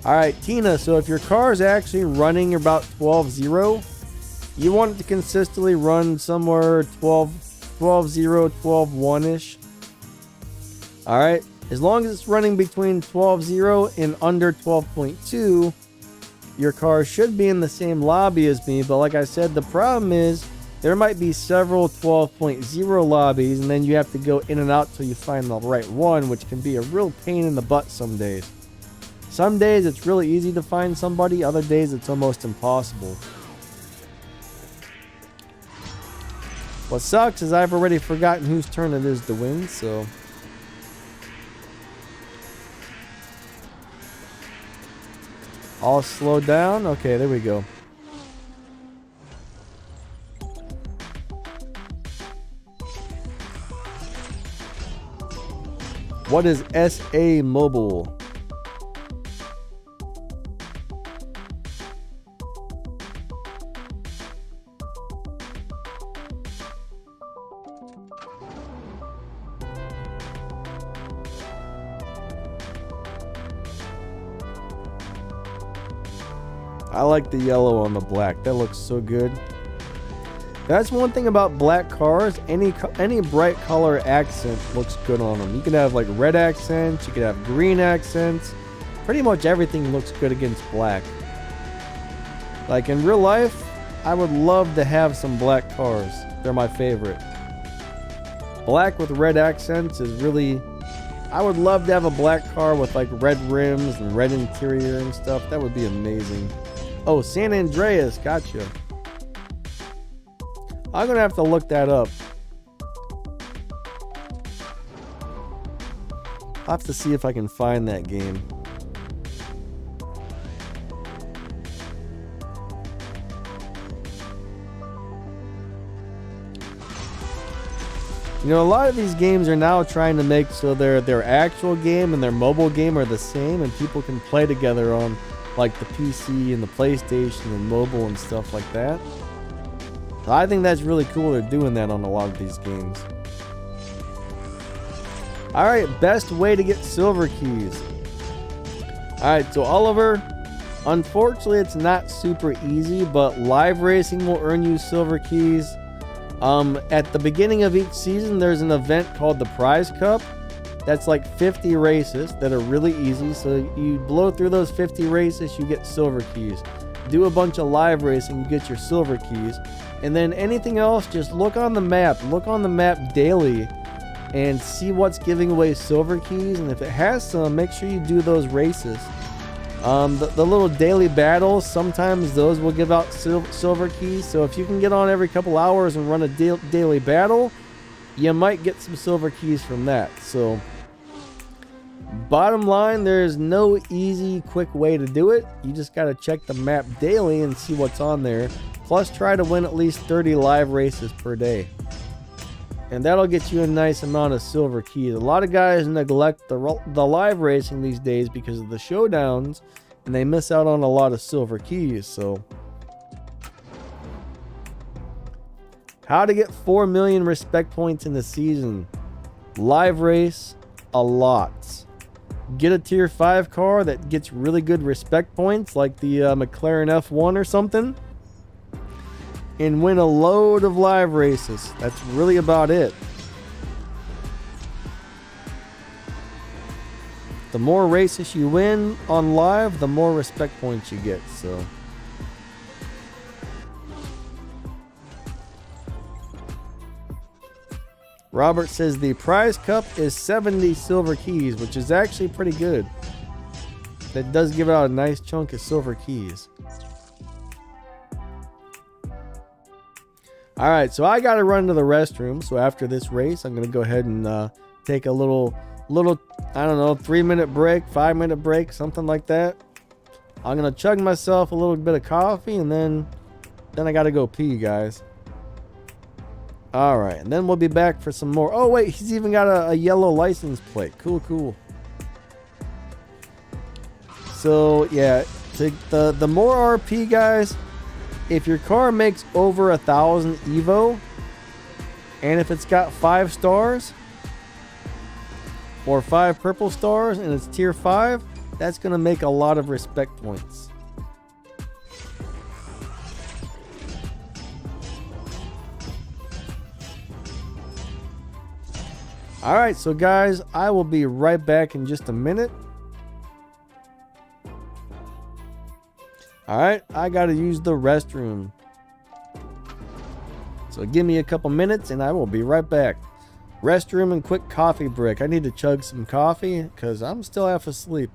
Alright, Tina, so if your car is actually running about 12.0, you want it to consistently run somewhere 12.0, 12.1-ish. Alright, as long as it's running between 12.0 and under 12.2, your car should be in the same lobby as me. But like I said, the problem is there might be several 12.0 lobbies, and then you have to go in and out till you find the right one, which can be a real pain in the butt some days. Some days it's really easy to find somebody, other days it's almost impossible. What sucks is I've already forgotten whose turn it is to win, so... All slow down? Okay, there we go. What is SA Mobile? I like the yellow on the black. That looks so good. That's one thing about black cars. Any bright color accent looks good on them. You can have like red accents. You can have green accents. Pretty much everything looks good against black. Like in real life, I would love to have some black cars. They're my favorite. Black with red accents is really... I would love to have a black car with like red rims and red interior and stuff. That would be amazing. Oh, San Andreas, gotcha. I'm gonna have to look that up. I'll have to see if I can find that game. You know, a lot of these games are now trying to make so their actual game and their mobile game are the same, and people can play together on like the PC and the PlayStation and mobile and stuff like that. So I think that's really cool they're doing that on a lot of these games. Alright, best way to get silver keys. Alright, so Oliver, unfortunately it's not super easy, but live racing will earn you silver keys. At the beginning of each season, there's an event called the Prize Cup. That's like 50 races that are really easy. So you blow through those 50 races, you get silver keys. Do a bunch of live racing, you get your silver keys. And then anything else, just look on the map. Look on the map daily and see what's giving away silver keys. And if it has some, make sure you do those races. The little daily battles, sometimes those will give out silver keys. So if you can get on every couple hours and run a daily battle, you might get some silver keys from that. So bottom line, there's no easy, quick way to do it. You just got to check the map daily and see what's on there. Plus try to win at least 30 live races per day. And that'll get you a nice amount of silver keys. A lot of guys neglect the live racing these days because of the showdowns, and they miss out on a lot of silver keys. So, how to get 4 million respect points in the season? Live race a lot. Get a tier 5 car that gets really good respect points, like the McLaren F1 or something, and win a load of live races. That's really about it. The more races you win on live, the more respect points you get. So Robert says the prize cup is 70 silver keys, which is actually pretty good. That does give out a nice chunk of silver keys. Alright, so I gotta run to the restroom. So after this race, I'm gonna go ahead and take a little, I don't know, 3-minute break, 5-minute break, something like that. I'm gonna chug myself a little bit of coffee, and then I gotta go pee, guys. Alright, and then we'll be back for some more. Oh wait, he's even got a yellow license plate. Cool. So yeah, the more RP, guys, if your car makes over 1,000 Evo, and if it's got 5 stars or 5 purple stars and it's tier 5, that's gonna make a lot of respect points. Alright, so guys, I will be right back in just a minute. Alright, I gotta use the restroom. So give me a couple minutes and I will be right back. Restroom and quick coffee break. I need to chug some coffee because I'm still half asleep.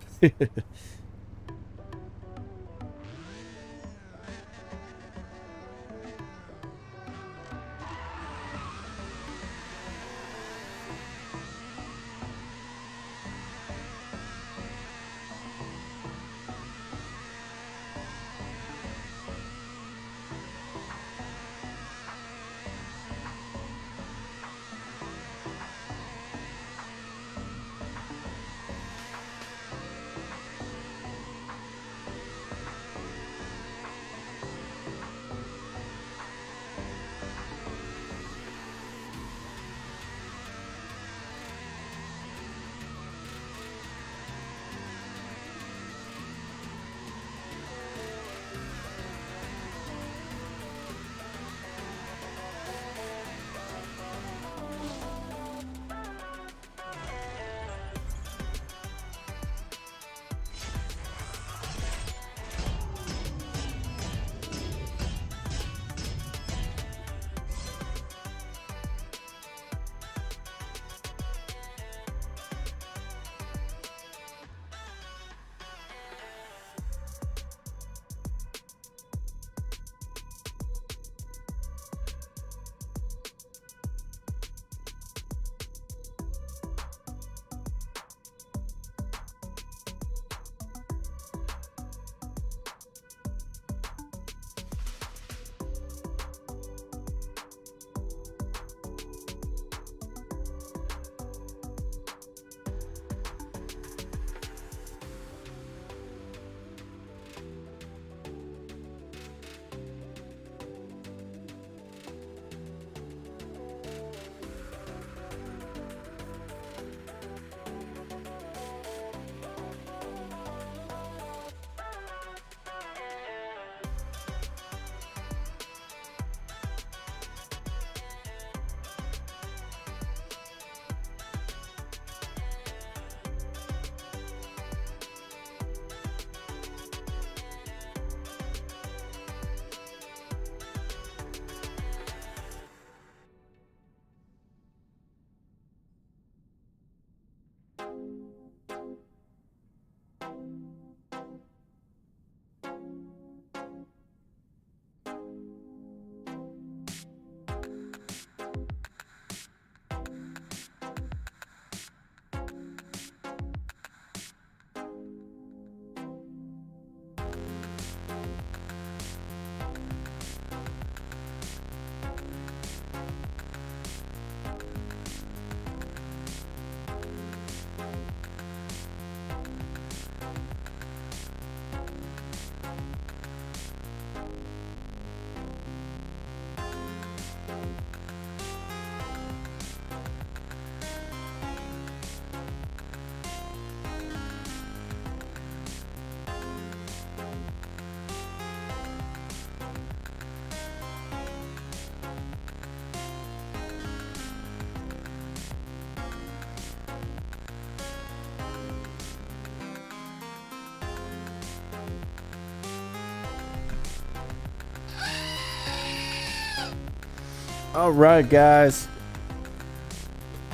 All right, guys.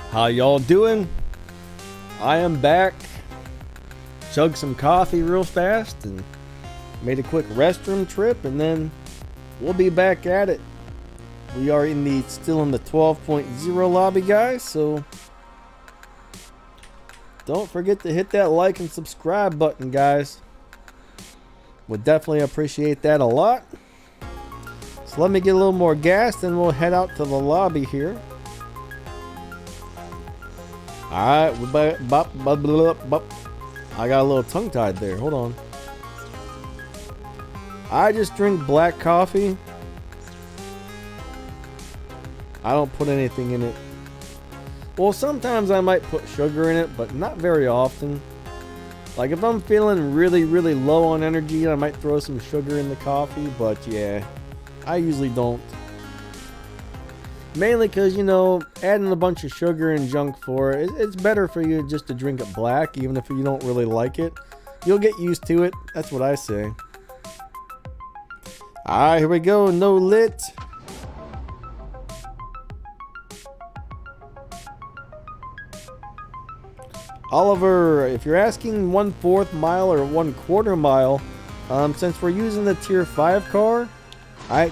How y'all doing? I am back. Chugged some coffee real fast and made a quick restroom trip, and then we'll be back at it. We are still in the 12.0 lobby, guys, so don't forget to hit that like and subscribe button, guys. Would definitely appreciate that a lot. So let me get a little more gas, then we'll head out to the lobby here. Alright, I got a little tongue-tied there. Hold on. I just drink black coffee. I don't put anything in it. Well, sometimes I might put sugar in it, but not very often. Like if I'm feeling really, really low on energy, I might throw some sugar in the coffee, but yeah, I usually don't. Mainly because, you know, adding a bunch of sugar and junk for it, it's better for you just to drink it black, even if you don't really like it. You'll get used to it. That's what I say. Alright, here we go. No lit. Oliver, if you're asking 1/4 mile or 1/4 mile, since we're using the tier 5 car,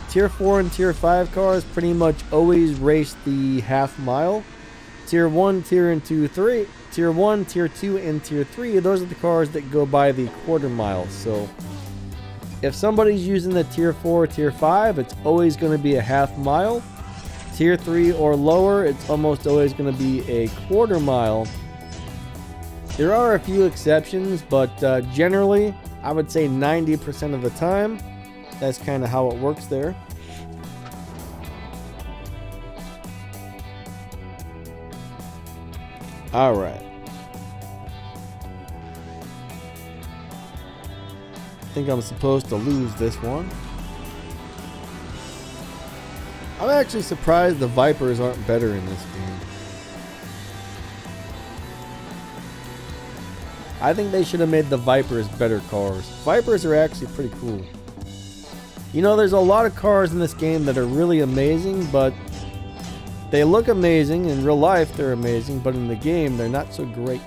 tier 4 and tier 5 cars pretty much always race the half mile. Tier 1, tier 2, 3, tier 1, tier 2, and tier 3, those are the cars that go by the 1/4 mile. So if somebody's using the tier 4 or tier 5, it's always going to be a half mile. Tier 3 or lower, it's almost always going to be a 1/4 mile. There are a few exceptions, but generally, I would say 90% of the time, that's kind of how it works there. Alright. I think I'm supposed to lose this one. I'm actually surprised the Vipers aren't better in this game. I think they should have made the Vipers better cars. Vipers are actually pretty cool. You know, there's a lot of cars in this game that are really amazing, but they look amazing. In real life, they're amazing, but in the game, they're not so great.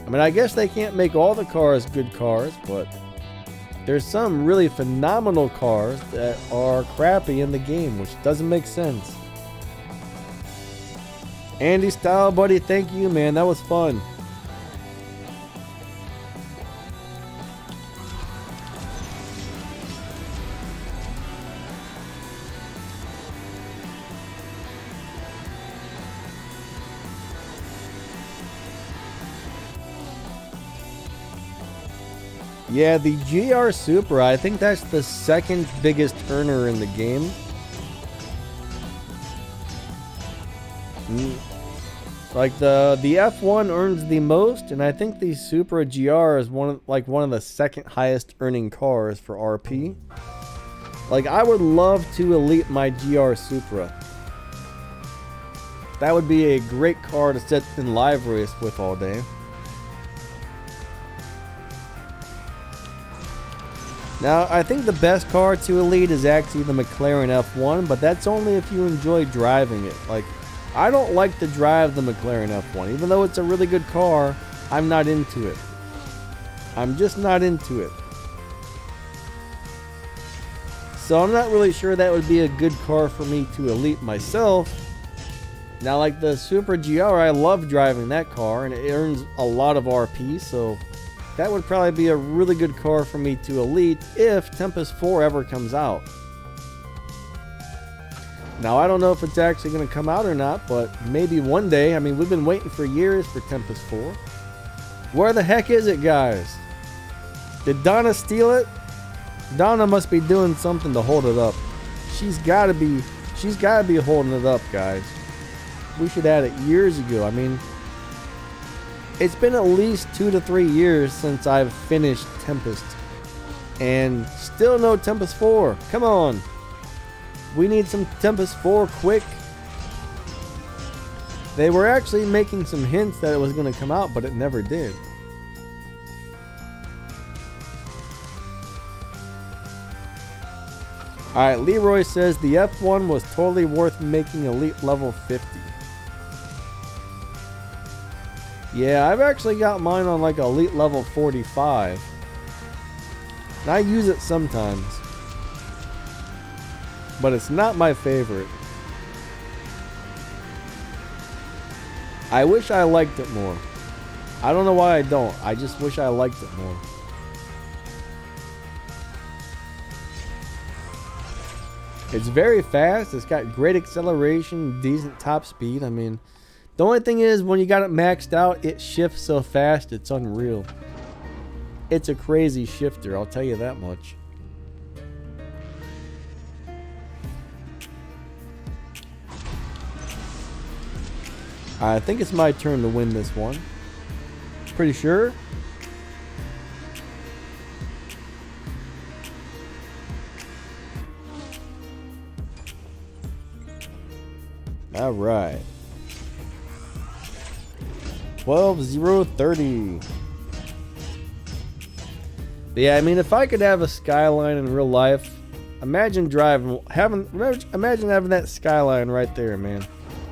I mean, I guess they can't make all the cars good cars, but there's some really phenomenal cars that are crappy in the game, which doesn't make sense. Andy Style, buddy, thank you, man. That was fun. Yeah, the GR Supra, I think that's the second biggest earner in the game. Like the F1 earns the most, and I think the Supra GR is one of the second highest earning cars for RP. Like I would love to elite my GR Supra. That would be a great car to sit in live race with all day. Now, I think the best car to elite is actually the McLaren F1, but that's only if you enjoy driving it. Like, I don't like to drive the McLaren F1. Even though it's a really good car, I'm not into it. I'm just not into it. So I'm not really sure that would be a good car for me to elite myself. Now, like the Super GR, I love driving that car, and it earns a lot of RP, so that would probably be a really good car for me to elite if Tempest 4 ever comes out. Now, I don't know if it's actually going to come out or not, but maybe one day. I mean, we've been waiting for years for Tempest 4. Where the heck is it, guys? Did Donna steal it? Donna must be doing something to hold it up. She's got to be holding it up, guys. We should add it years ago. I mean, it's been at least 2 to 3 years since I've finished Tempest. And still no Tempest 4. Come on. We need some Tempest 4 quick. They were actually making some hints that it was going to come out, but it never did. Alright, Leroy says the F1 was totally worth making elite level 50. Yeah, I've actually got mine on like elite level 45. And I use it sometimes. But it's not my favorite. I wish I liked it more. I don't know why I don't. I just wish I liked it more. It's very fast. It's got great acceleration, decent top speed. I mean, the only thing is when you got it maxed out, it shifts so fast, it's unreal. It's a crazy shifter, I'll tell you that much. I think it's my turn to win this one. Pretty sure. All right. 12-0-30. Yeah, I mean, if I could have a Skyline in real life, imagine having that Skyline right there, man.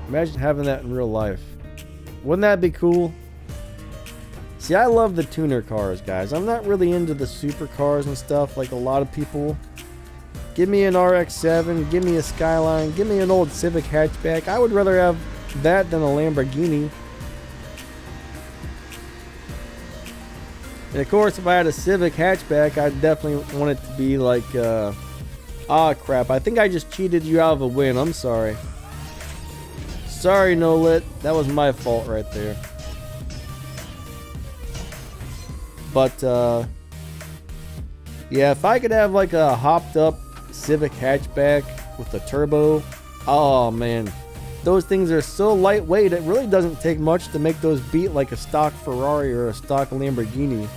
Imagine having that in real life. Wouldn't that be cool? See, I love the tuner cars, guys. I'm not really into the supercars and stuff like a lot of people. Give me an RX-7, give me a Skyline, give me an old Civic hatchback. I would rather have that than a Lamborghini. And of course, if I had a Civic hatchback, I'd definitely want it to be like, ah, crap. I think I just cheated you out of a win. I'm sorry. Sorry, No Lit. That was my fault right there. But, yeah, if I could have like a hopped up Civic hatchback with a turbo, oh man, those things are so lightweight, it really doesn't take much to make those beat like a stock Ferrari or a stock Lamborghini.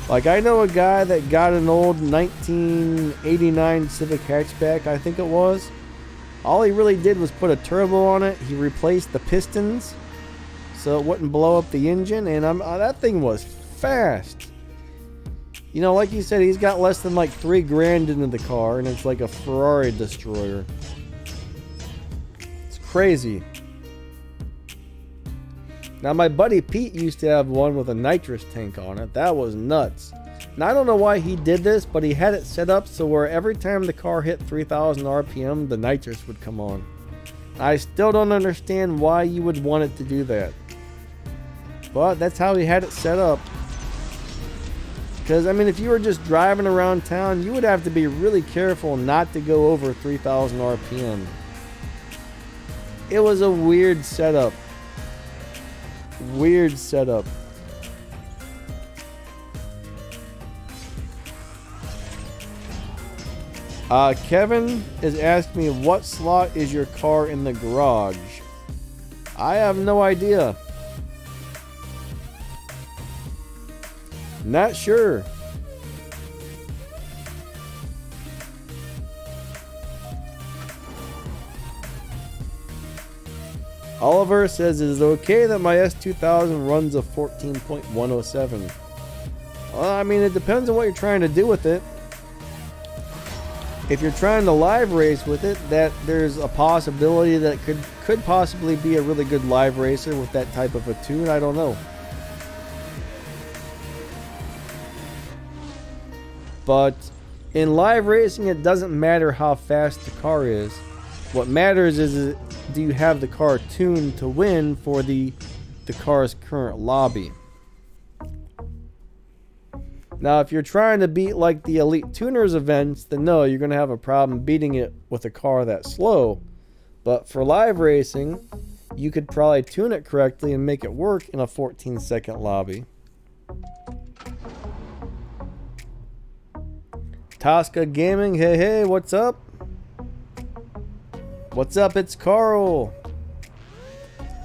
Like, I know a guy that got an old 1989 Civic hatchback, I think it was. All he really did was put a turbo on it. He replaced the pistons so it wouldn't blow up the engine, and that thing was fast. You know, like you said, he's got less than like $3,000 into the car, and it's like a Ferrari destroyer. It's crazy. Now, my buddy Pete used to have one with a nitrous tank on it. That was nuts. Now, I don't know why he did this, but he had it set up so where every time the car hit 3,000 RPM, the nitrous would come on. I still don't understand why you would want it to do that. But that's how he had it set up. Because, I mean, if you were just driving around town, you would have to be really careful not to go over 3,000 RPM. It was a weird setup. Weird setup. Kevin is asking me, what slot is your car in the garage? I have no idea. Not sure. Oliver says, is it okay that my S2000 runs a 14.107? Well, I mean, it depends on what you're trying to do with it. If you're trying to live race with it, that there's a possibility that it could possibly be a really good live racer with that type of a tune. I don't know. But in live racing, it doesn't matter how fast the car is. What matters is, do you have the car tuned to win for the car's current lobby. Now, if you're trying to beat like the Elite Tuners events, then no, you're going to have a problem beating it with a car that's slow. But for live racing, you could probably tune it correctly and make it work in a 14-second lobby. Tosca Gaming, hey, what's up? What's up? It's Carl.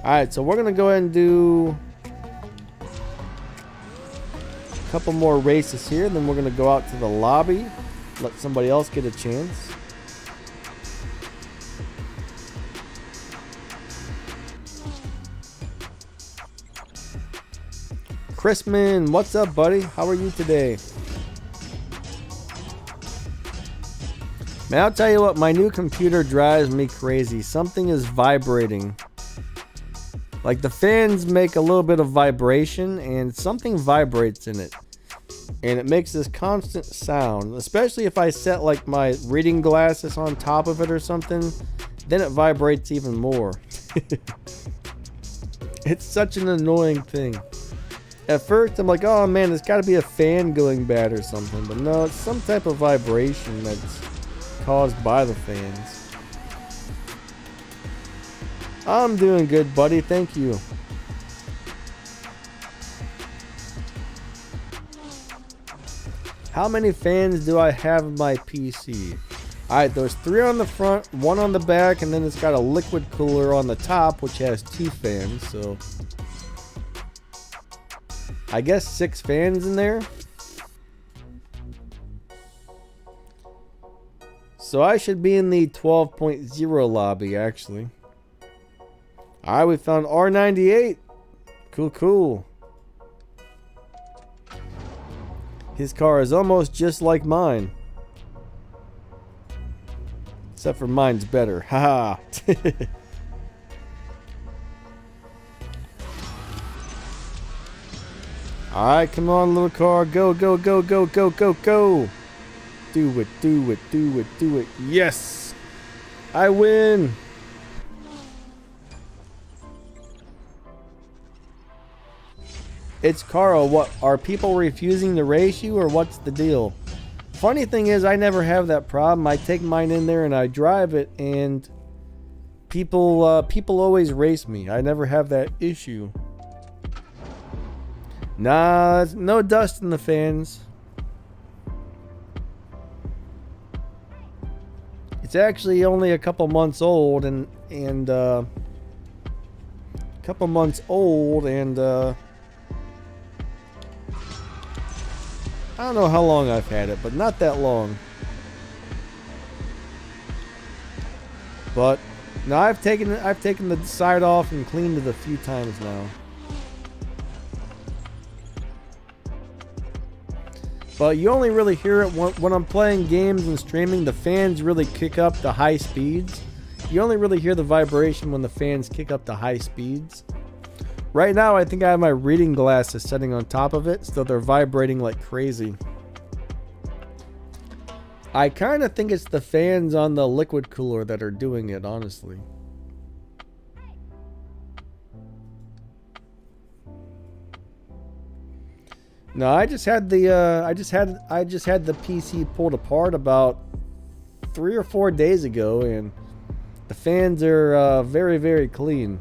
Alright, so we're going to go ahead and do a couple more races here, then we're going to go out to the lobby, let somebody else get a chance. Chrisman, what's up, buddy? How are you today? Man, I'll tell you what, my new computer drives me crazy. Something is vibrating. Like the fans make a little bit of vibration and something vibrates in it. And it makes this constant sound. Especially if I set like my reading glasses on top of it or something. Then it vibrates even more. It's such an annoying thing. At first I'm like, oh man, there's gotta be a fan going bad or something. But no, it's some type of vibration that's caused by the fans. I'm doing good, buddy. Thank you. How many fans do I have in my PC? Alright, there's 3 on the front, 1 on the back, and then it's got a liquid cooler on the top, which has 2 fans, so I guess 6 fans in there. So I should be in the 12.0 lobby, actually. Alright, we found R98. Cool, cool. His car is almost just like mine. Except for mine's better. Haha. Alright, come on, little car. Go, go, go, go, go, go, go. Do it, do it, do it, do it. Yes! I win! It's Carl. What, are people refusing to race you or what's the deal? Funny thing is, I never have that problem. I take mine in there and I drive it and people always race me. I never have that issue. Nah, no dust in the fans. It's actually only a couple months old and I don't know how long I've had it, but not that long. But now I've taken the side off and cleaned it a few times now. But you only really hear it when I'm playing games and streaming. The fans really kick up the high speeds. You only really hear the vibration when the fans kick up the high speeds. Right now, I think I have my reading glasses setting on top of it, so they're vibrating like crazy. I kind of think it's the fans on the liquid cooler that are doing it, honestly. No, I just had the PC pulled apart about 3 or 4 days ago, and the fans are very, very clean.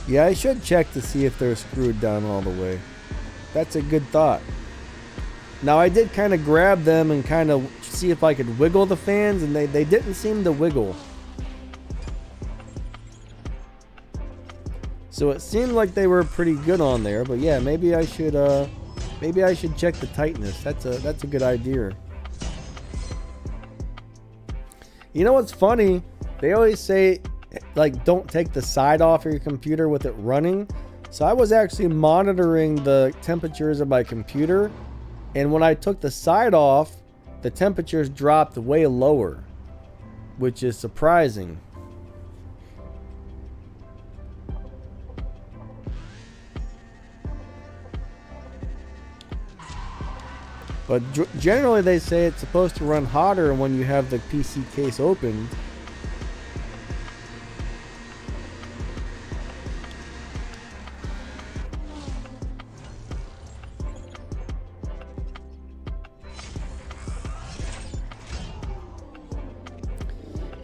Yeah, I should check to see if they're screwed down all the way. That's a good thought. Now, I did kind of grab them and kind of see if I could wiggle the fans, and they didn't seem to wiggle. So it seemed like they were pretty good on there, but yeah, maybe I should check the tightness. That's a good idea. You know what's funny? They always say, like, don't take the side off of your computer with it running. So I was actually monitoring the temperatures of my computer, and when I took the side off, the temperatures dropped way lower, which is surprising. But generally they say it's supposed to run hotter when you have the PC case opened.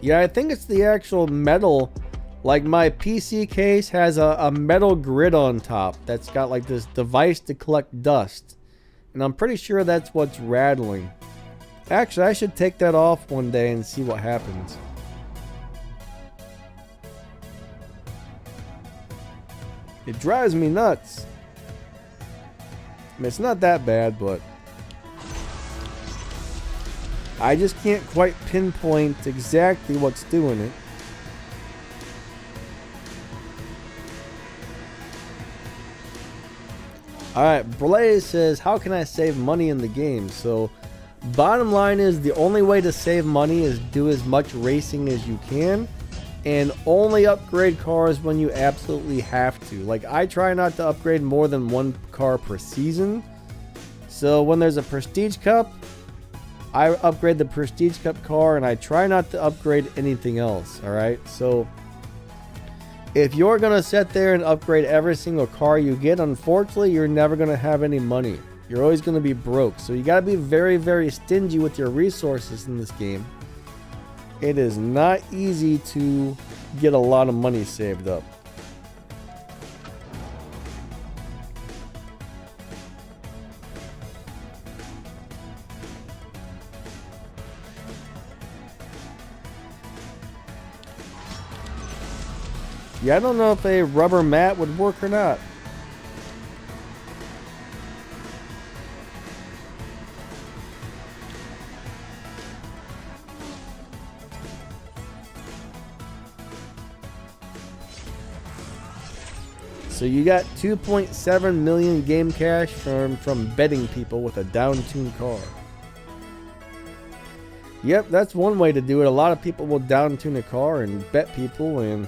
Yeah, I think it's the actual metal. Like, my PC case has a metal grid on top that's got like this device to collect dust. And I'm pretty sure that's what's rattling. Actually, I should take that off one day and see what happens. It drives me nuts. I mean, it's not that bad, but I just can't quite pinpoint exactly what's doing it. All right, Blaze says, how can I save money in the game? So bottom line is the only way to save money is do as much racing as you can and only upgrade cars when you absolutely have to. Like, I try not to upgrade more than one car per season. So when there's a Prestige Cup, I upgrade the Prestige Cup car and I try not to upgrade anything else. All right, so if you're gonna sit there and upgrade every single car you get, unfortunately you're never gonna have any money. You're always gonna be broke. So you gotta be very, very stingy with your resources in this game. It is not easy to get a lot of money saved up. Yeah, I don't know if a rubber mat would work or not. So you got 2.7 million game cash from betting people with a down-tuned car. Yep, that's one way to do it. A lot of people will down-tune a car and bet people, and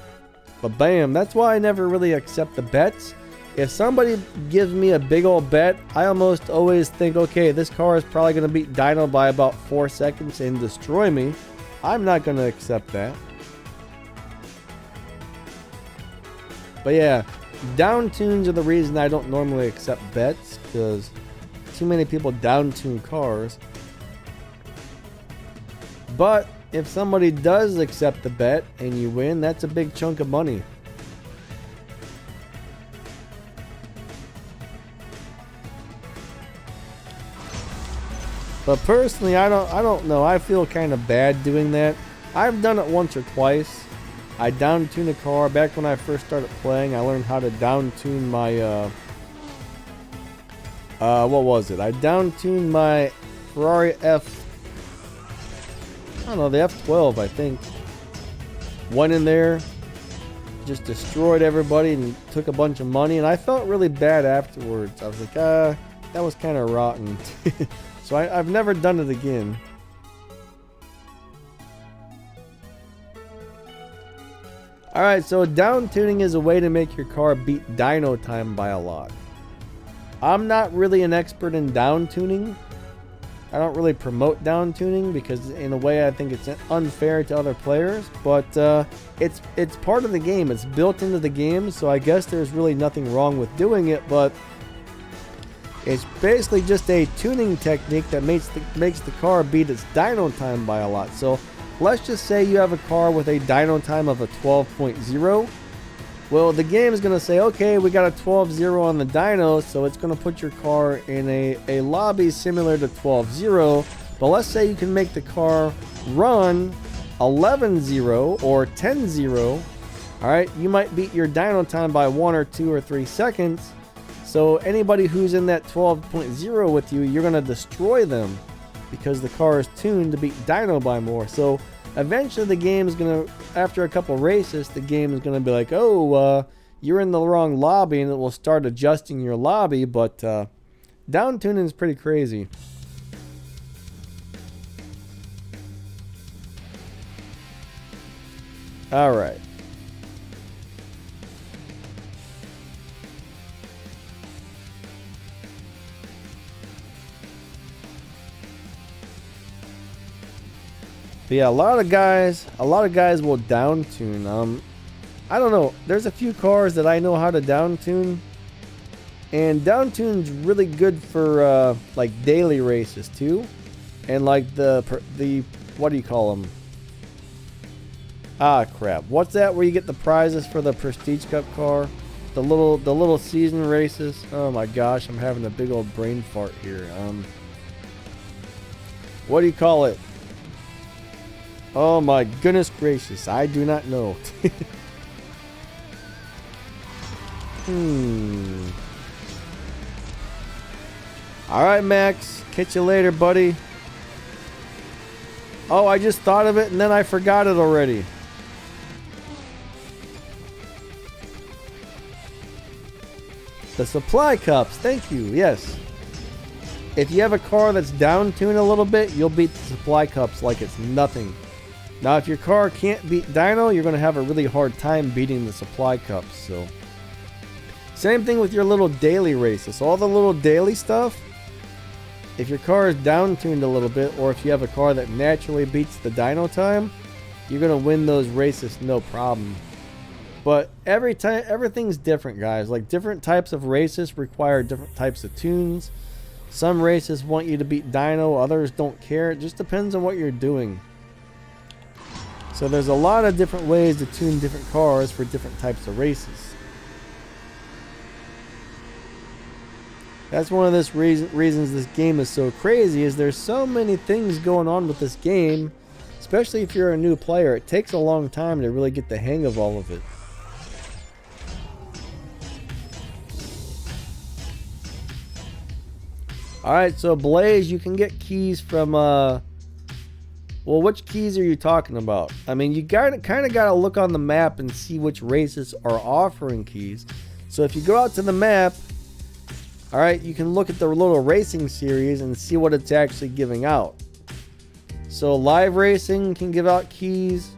but bam, that's why I never really accept the bets. If somebody gives me a big old bet, I almost always think, okay, this car is probably going to beat Dyno by about 4 seconds and destroy me. I'm not going to accept that. But yeah, down tunes are the reason I don't normally accept bets, because too many people down tune cars. But if somebody does accept the bet and you win, that's a big chunk of money. But personally, I don't know. I feel kind of bad doing that. I've done it once or twice. I down tuned a car back when I first started playing. I learned how to down tune my what was it? I down tuned my Ferrari I don't know, the F12, I think. Went in there, just destroyed everybody and took a bunch of money, and I felt really bad afterwards. I was like, that was kind of rotten. So I've never done it again. Alright, so down tuning is a way to make your car beat dyno time by a lot. I'm not really an expert in down tuning. I don't really promote down tuning because in a way I think it's unfair to other players, but it's part of the game. It's built into the game, so I guess there's really nothing wrong with doing it, but it's basically just a tuning technique that makes the car beat its dyno time by a lot. So let's just say you have a car with a dyno time of a 12.0. Well, the game is going to say, okay, we got a 12.0 on the dyno, so it's going to put your car in a lobby similar to 12.0. But let's say you can make the car run 11.0 or 10.0. All right, you might beat your dyno time by 1 or 2 or 3 seconds. So anybody who's in that 12.0 with you, you're going to destroy them because the car is tuned to beat dyno by more. So eventually the game is going to, after a couple races, the game is going to be like, oh, you're in the wrong lobby, and it will start adjusting your lobby. But down tuning is pretty crazy. All right. But yeah, a lot of guys will down tune. I don't know. There's a few cars that I know how to down tune, and down tune's really good for like daily races too, and like the what do you call them? Ah, crap. What's that where you get the prizes for the Prestige Cup car? The little season races. Oh my gosh, I'm having a big old brain fart here. What do you call it? Oh my goodness gracious, I do not know. Alright, Max. Catch you later, buddy. Oh, I just thought of it and then I forgot it already. The supply cups. Thank you. Yes. If you have a car that's down tuned a little bit, you'll beat the supply cups like it's nothing. Now, if your car can't beat dyno, you're going to have a really hard time beating the supply cups. So, same thing with your little daily races. So all the little daily stuff, if your car is down tuned a little bit, or if you have a car that naturally beats the dyno time, you're going to win those races no problem. But every time, everything's different, guys. Like, different types of races require different types of tunes. Some races want you to beat dyno, others don't care. It just depends on what you're doing. So there's a lot of different ways to tune different cars for different types of races. That's one of the reasons this game is so crazy, is there's so many things going on with this game. Especially if you're a new player, it takes a long time to really get the hang of all of it. Alright, so Blaze, you can get keys from, well, which keys are you talking about? I mean, you kind of got to look on the map and see which races are offering keys. So if you go out to the map, alright, you can look at the little racing series and see what it's actually giving out. So live racing can give out keys,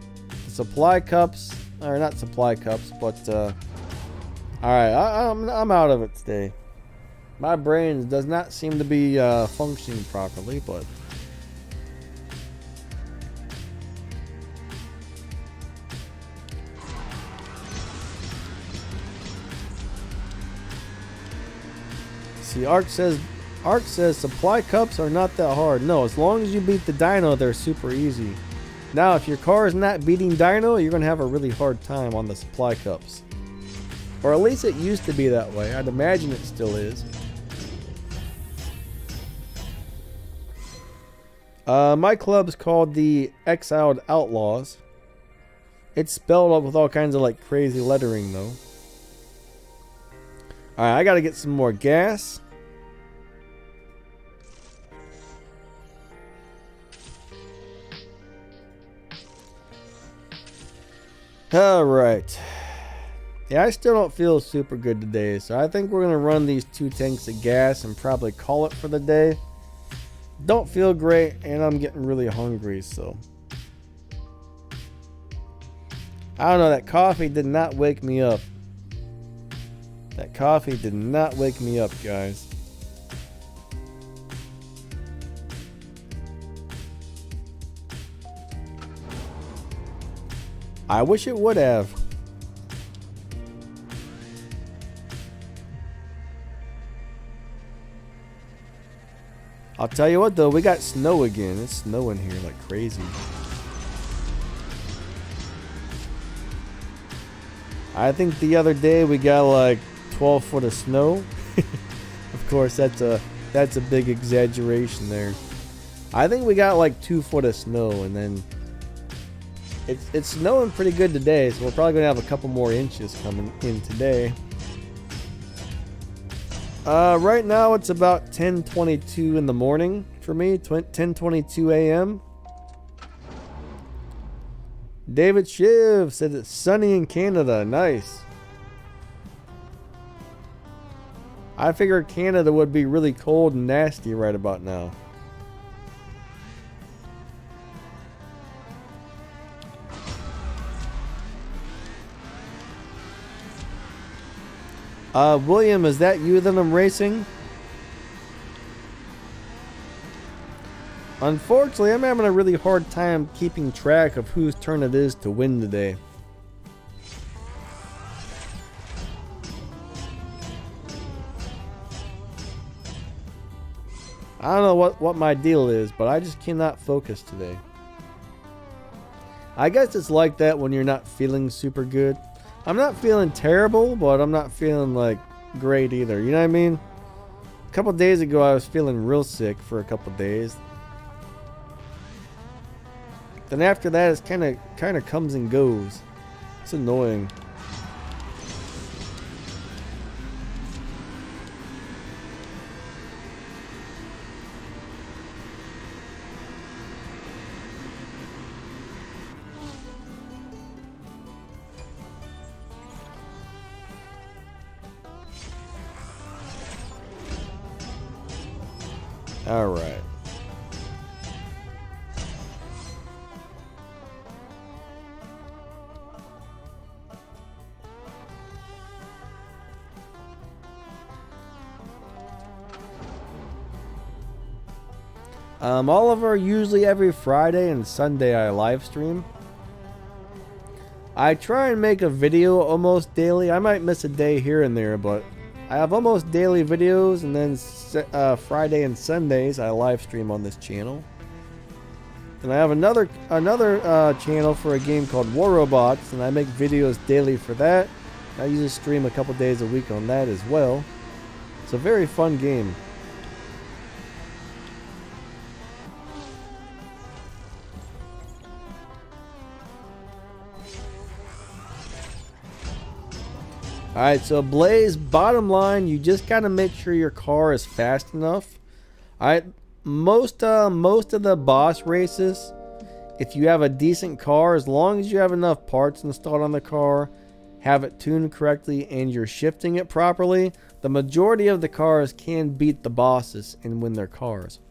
supply cups, or not supply cups, but, alright, I'm out of it today. My brain does not seem to be functioning properly, but see, Ark says supply cups are not that hard. No, as long as you beat the dyno, they're super easy. Now, if your car is not beating dyno, you're gonna have a really hard time on the supply cups. Or at least it used to be that way. I'd imagine it still is. My club's called the Exiled Outlaws. It's spelled out with all kinds of like crazy lettering though. Alright, I gotta get some more gas. Alright. Yeah, I still don't feel super good today, so I think we're gonna run these 2 tanks of gas and probably call it for the day. Don't feel great, and I'm getting really hungry, so I don't know, that coffee did not wake me up. That coffee did not wake me up, guys. I wish it would have. I'll tell you what though, we got snow again. It's snowing here like crazy. I think the other day we got like 12 foot of snow. Of course, that's a big exaggeration there. I think we got like 2 foot of snow, and then it's snowing pretty good today, so we're probably gonna have a couple more inches coming in today. Right now it's about 10:22 in the morning for me, 10:22 a.m. David Shiv said it's sunny in Canada. Nice. I figured Canada would be really cold and nasty right about now. William, is that you that I'm racing? Unfortunately, I'm having a really hard time keeping track of whose turn it is to win today. I don't know what my deal is, but I just cannot focus today. I guess it's like that when you're not feeling super good. I'm not feeling terrible, but I'm not feeling like great either. You know what I mean? A couple days ago, I was feeling real sick for a couple days. Then after that, it's kind of comes and goes. It's annoying. All right. Oliver, usually every Friday and Sunday I live stream. I try and make a video almost daily. I might miss a day here and there, but I have almost daily videos, and then Friday and Sundays I live stream on this channel. And I have another channel for a game called War Robots, and I make videos daily for that. I usually stream a couple days a week on that as well. It's a very fun game. Alright, so Blaze, bottom line, you just gotta make sure your car is fast enough. Alright, most of the boss races, if you have a decent car, as long as you have enough parts installed on the car, have it tuned correctly, and you're shifting it properly, the majority of the cars can beat the bosses and win their cars.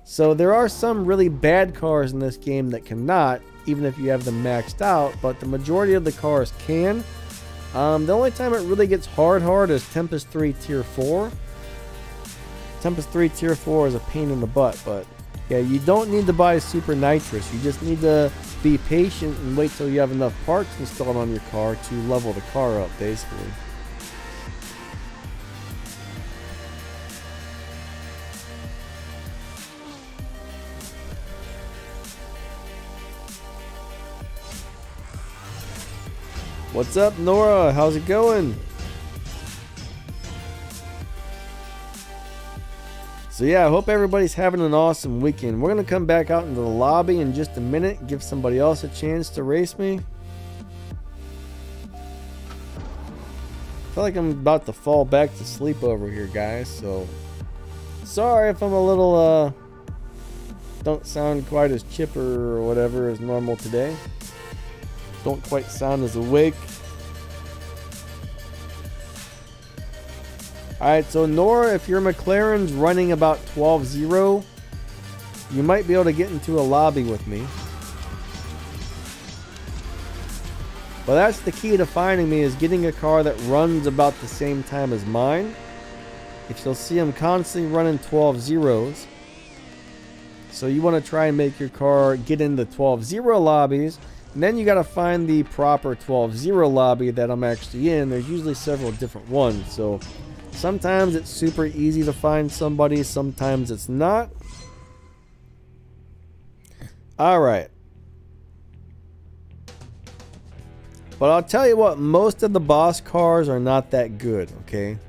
So there are some really bad cars in this game that cannot, even if you have them maxed out, but the majority of the cars can. The only time it really gets hard is Tempest 3 Tier 4. Tempest 3 Tier 4 is a pain in the butt, but yeah, you don't need to buy Super Nitrous. You just need to be patient and wait till you have enough parts installed on your car to level the car up, basically. What's up, Nora? How's it going? So yeah, I hope everybody's having an awesome weekend. We're going to come back out into the lobby in just a minute, give somebody else a chance to race me. I feel like I'm about to fall back to sleep over here, guys, so sorry if I'm a little, don't sound quite as chipper or whatever as normal today. Don't quite sound as awake. Alright, so Nora, if your McLaren's running about 12.0, you might be able to get into a lobby with me. But that's the key to finding me, is getting a car that runs about the same time as mine. If you'll see, I'm constantly running 12.0s. So you want to try and make your car get into 12.0 lobbies. And then you got to find the proper 12.0 lobby that I'm actually in. There's usually several different ones. So sometimes it's super easy to find somebody. Sometimes it's not. Alright. But I'll tell you what, most of the boss cars are not that good, okay?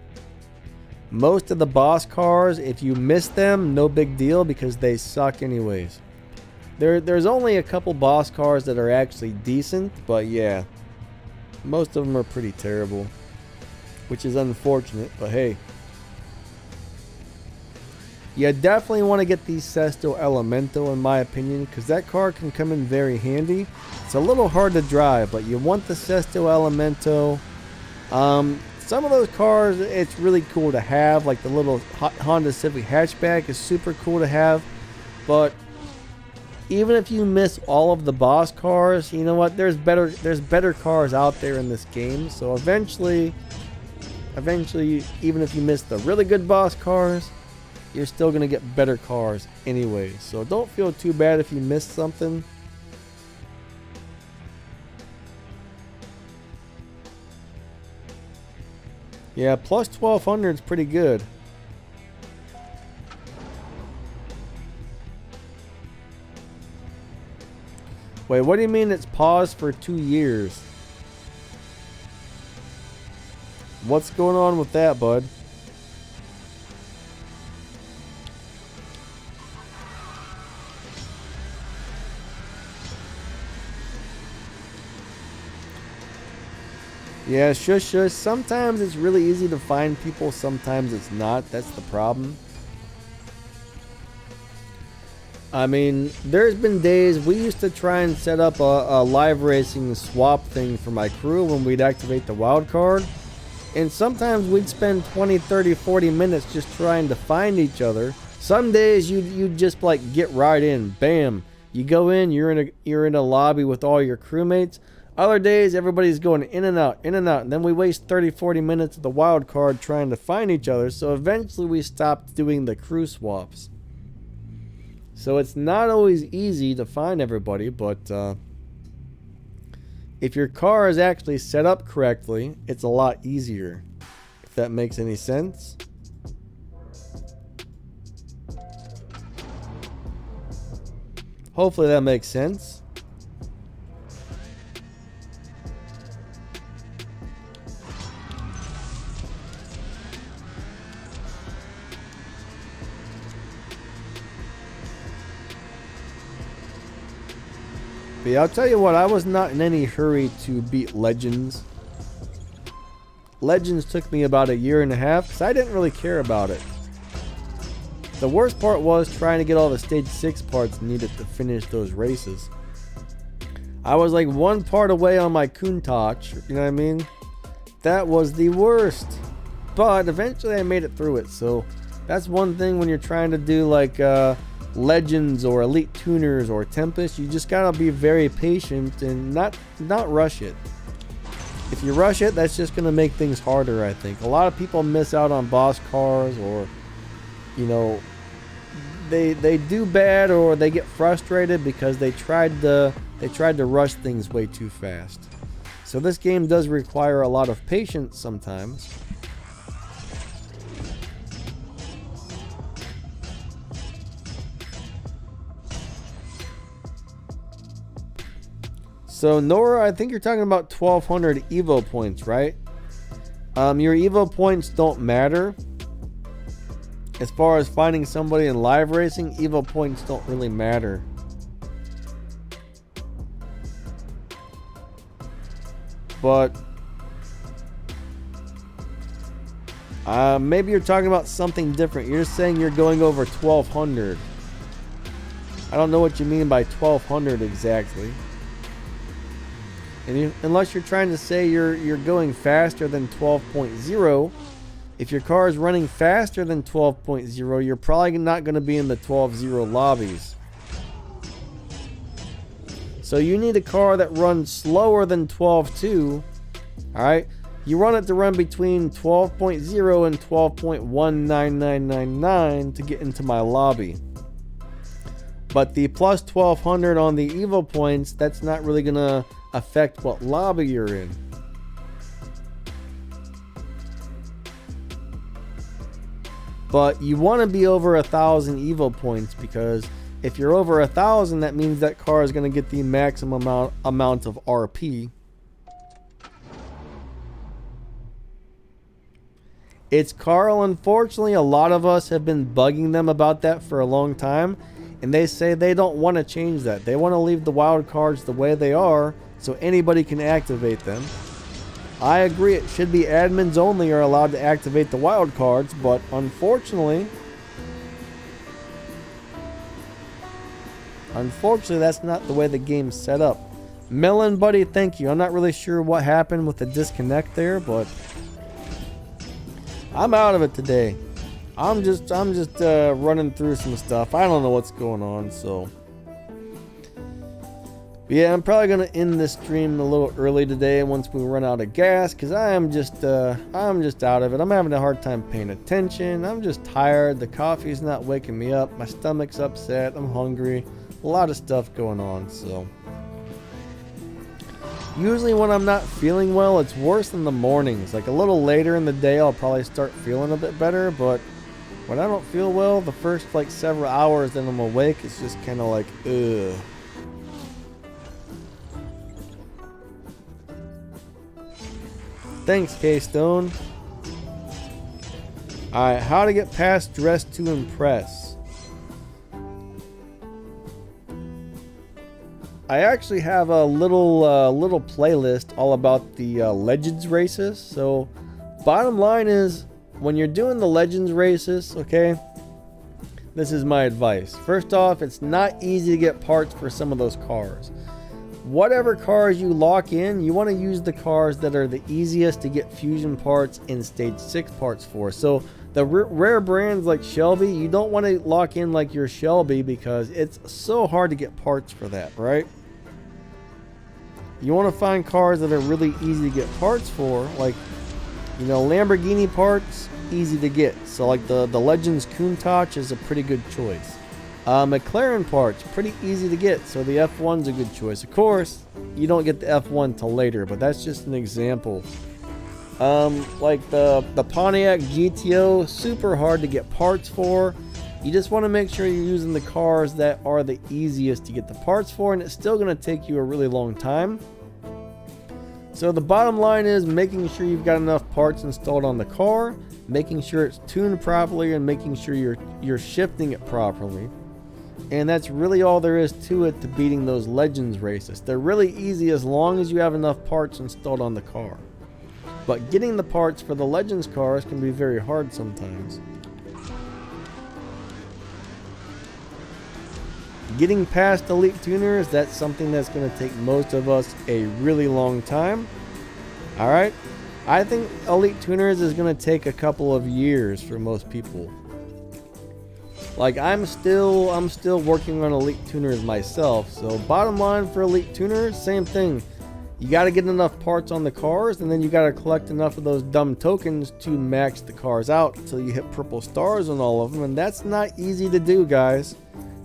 Most of the boss cars, if you miss them, no big deal, because they suck anyways. There's only a couple boss cars that are actually decent, but yeah, most of them are pretty terrible, which is unfortunate, but hey. You definitely want to get the Sesto Elemento, in my opinion, because that car can come in very handy. It's a little hard to drive, but you want the Sesto Elemento. Some of those cars, it's really cool to have, like the little Honda Civic hatchback is super cool to have, but even if you miss all of the boss cars, you know what? There's better cars out there in this game. So eventually, even if you miss the really good boss cars, you're still gonna get better cars anyway. So don't feel too bad if you missed something. Yeah, plus 1200 is pretty good. Wait, what do you mean it's paused for 2 years? What's going on with that, bud? Yeah, shush shush. Sometimes it's really easy to find people, sometimes it's not. That's the problem. I mean, there's been days we used to try and set up a live racing swap thing for my crew when we'd activate the wild card. And sometimes we'd spend 20, 30, 40 minutes just trying to find each other Some days you just like get right in, bam. You go in, you're in a lobby with all your crewmates. Other days everybody's going in and out, and then we waste 30-40 minutes of the wild card trying to find each other. So eventually we stopped doing the crew swaps. So it's not always easy to find everybody, but if your car is actually set up correctly, it's a lot easier. If that makes any sense. Hopefully that makes sense. But yeah, I'll tell you what, I was not in any hurry to beat Legends. Legends took me about a year and a half because I didn't really care about it. The worst part was trying to get all the stage 6 parts needed to finish those races. I was like one part away on my Countach, you know what I mean? That was the worst. But eventually I made it through it, so that's one thing when you're trying to do like Legends or Elite Tuners or Tempest, you just gotta be very patient and not rush it. If you rush it, that's just gonna make things harder, I think. A lot of people miss out on boss cars, or you know, they do bad, or they get frustrated because they tried to rush things way too fast. So this game does require a lot of patience sometimes. So Nora, I think you're talking about 1200 Evo points, right? Your Evo points don't matter. As far as finding somebody in live racing, Evo points don't really matter. But maybe you're talking about something different. You're saying you're going over 1200. I don't know what you mean by 1200 exactly. And unless you're trying to say you're going faster than 12.0, if your car is running faster than 12.0, you're probably not going to be in the 12.0 lobbies. So you need a car that runs slower than 12.2. Alright? You want it to run between 12.0 and 12.19999 to get into my lobby. But the plus 1200 on the Evo points, that's not really going to affect what lobby you're in. But you want to be over 1,000 Evo points, because if you're over 1,000, that means that car is going to get the maximum amount of RP. It's Carl. Unfortunately, a lot of us have been bugging them about that for a long time, and they say they don't want to change that. They want to leave the wild cards the way they are, so anybody can activate them. I agree, it should be admins only are allowed to activate the wild cards, but unfortunately, that's not the way the game's set up. Melon Buddy, thank you. I'm not really sure what happened with the disconnect there, but I'm out of it today. I'm just running through some stuff. I don't know what's going on, so. But yeah, I'm probably gonna end this stream a little early today once we run out of gas, because I'm just out of it. I'm having a hard time paying attention. I'm just tired. The coffee's not waking me up. My stomach's upset. I'm hungry. A lot of stuff going on. So usually when I'm not feeling well, it's worse in the mornings. Like a little later in the day, I'll probably start feeling a bit better. But when I don't feel well, the first like several hours that I'm awake, it's just kind of like ugh. Thanks, K-Stone. Alright, how to get past Dress to Impress. I actually have a little playlist all about the Legends races. So, bottom line is, when you're doing the Legends races, okay, this is my advice. First off, it's not easy to get parts for some of those cars. Whatever cars you lock in, you want to use the cars that are the easiest to get fusion parts and stage 6 parts for. So The rare brands like Shelby, you don't want to lock in like your Shelby because it's so hard to get parts for that, right? You want to find cars that are really easy to get parts for, like, you know, Lamborghini parts, easy to get. So like the Legends Countach is a pretty good choice. McLaren parts, pretty easy to get, so the F1's a good choice. Of course, you don't get the F1 till later, but that's just an example. Like the Pontiac GTO, super hard to get parts for. You just want to make sure you're using the cars that are the easiest to get the parts for, and it's still going to take you a really long time. So the bottom line is making sure you've got enough parts installed on the car, making sure it's tuned properly, and making sure you're shifting it properly. And that's really all there is to it, to beating those Legends races. They're really easy as long as you have enough parts installed on the car. But getting the parts for the Legends cars can be very hard sometimes. Getting past Elite Tuners, that's something that's going to take most of us a really long time. Alright, I think Elite Tuners is going to take a couple of years for most people. Like, I'm still working on Elite Tuners myself. So bottom line for Elite Tuners, same thing. You got to get enough parts on the cars, and then you got to collect enough of those dumb tokens to max the cars out until you hit purple stars on all of them. And that's not easy to do, guys.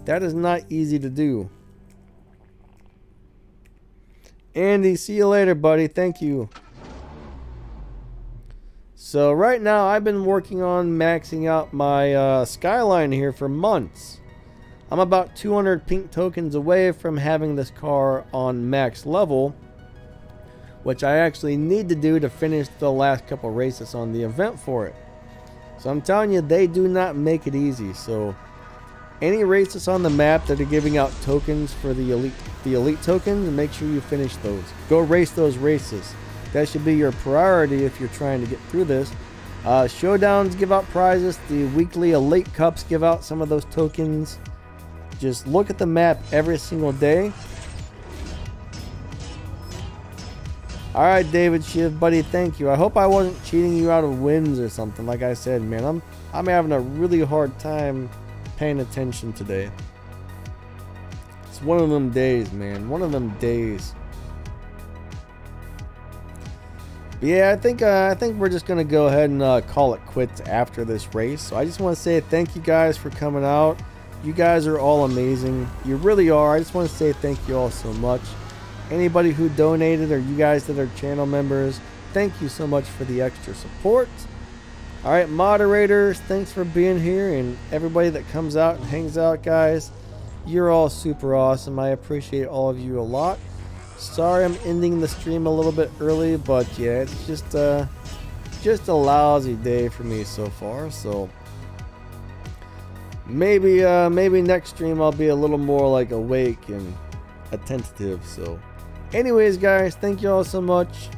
That is not easy to do. Andy, see you later, buddy. Thank you. So right now, I've been working on maxing out my Skyline here for months. I'm about 200 pink tokens away from having this car on max level, which I actually need to do to finish the last couple races on the event for it. So I'm telling you, they do not make it easy. So any races on the map that are giving out tokens for the elite tokens, make sure you finish those. Go race those races. That should be your priority if you're trying to get through this. Showdowns give out prizes. The weekly elite cups give out some of those tokens. Just look at the map every single day. Alright, David Shiv, buddy, thank you. I hope I wasn't cheating you out of wins or something. Like I said, man, I'm having a really hard time paying attention today. It's one of them days, man. One of them days. But yeah, I think we're just gonna go ahead and call it quits after this race. So I just want to say thank you guys for coming out. You guys are all amazing. You really are. I just want to say thank you all so much. Anybody who donated, or you guys that are channel members, thank you so much for the extra support. Alright, moderators, thanks for being here, and everybody that comes out and hangs out, guys, you're all super awesome. I appreciate all of you a lot. Sorry I'm ending the stream a little bit early, but yeah, it's just a lousy day for me so far. So maybe next stream I'll be a little more like awake and attentive. So anyways, guys, thank you all so much.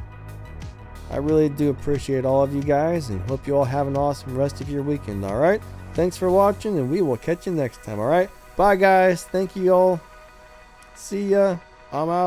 I really do appreciate all of you guys, and hope you all have an awesome rest of your weekend. Alright, thanks for watching, and we will catch you next time. Alright, bye guys, thank you all, see ya, I'm out.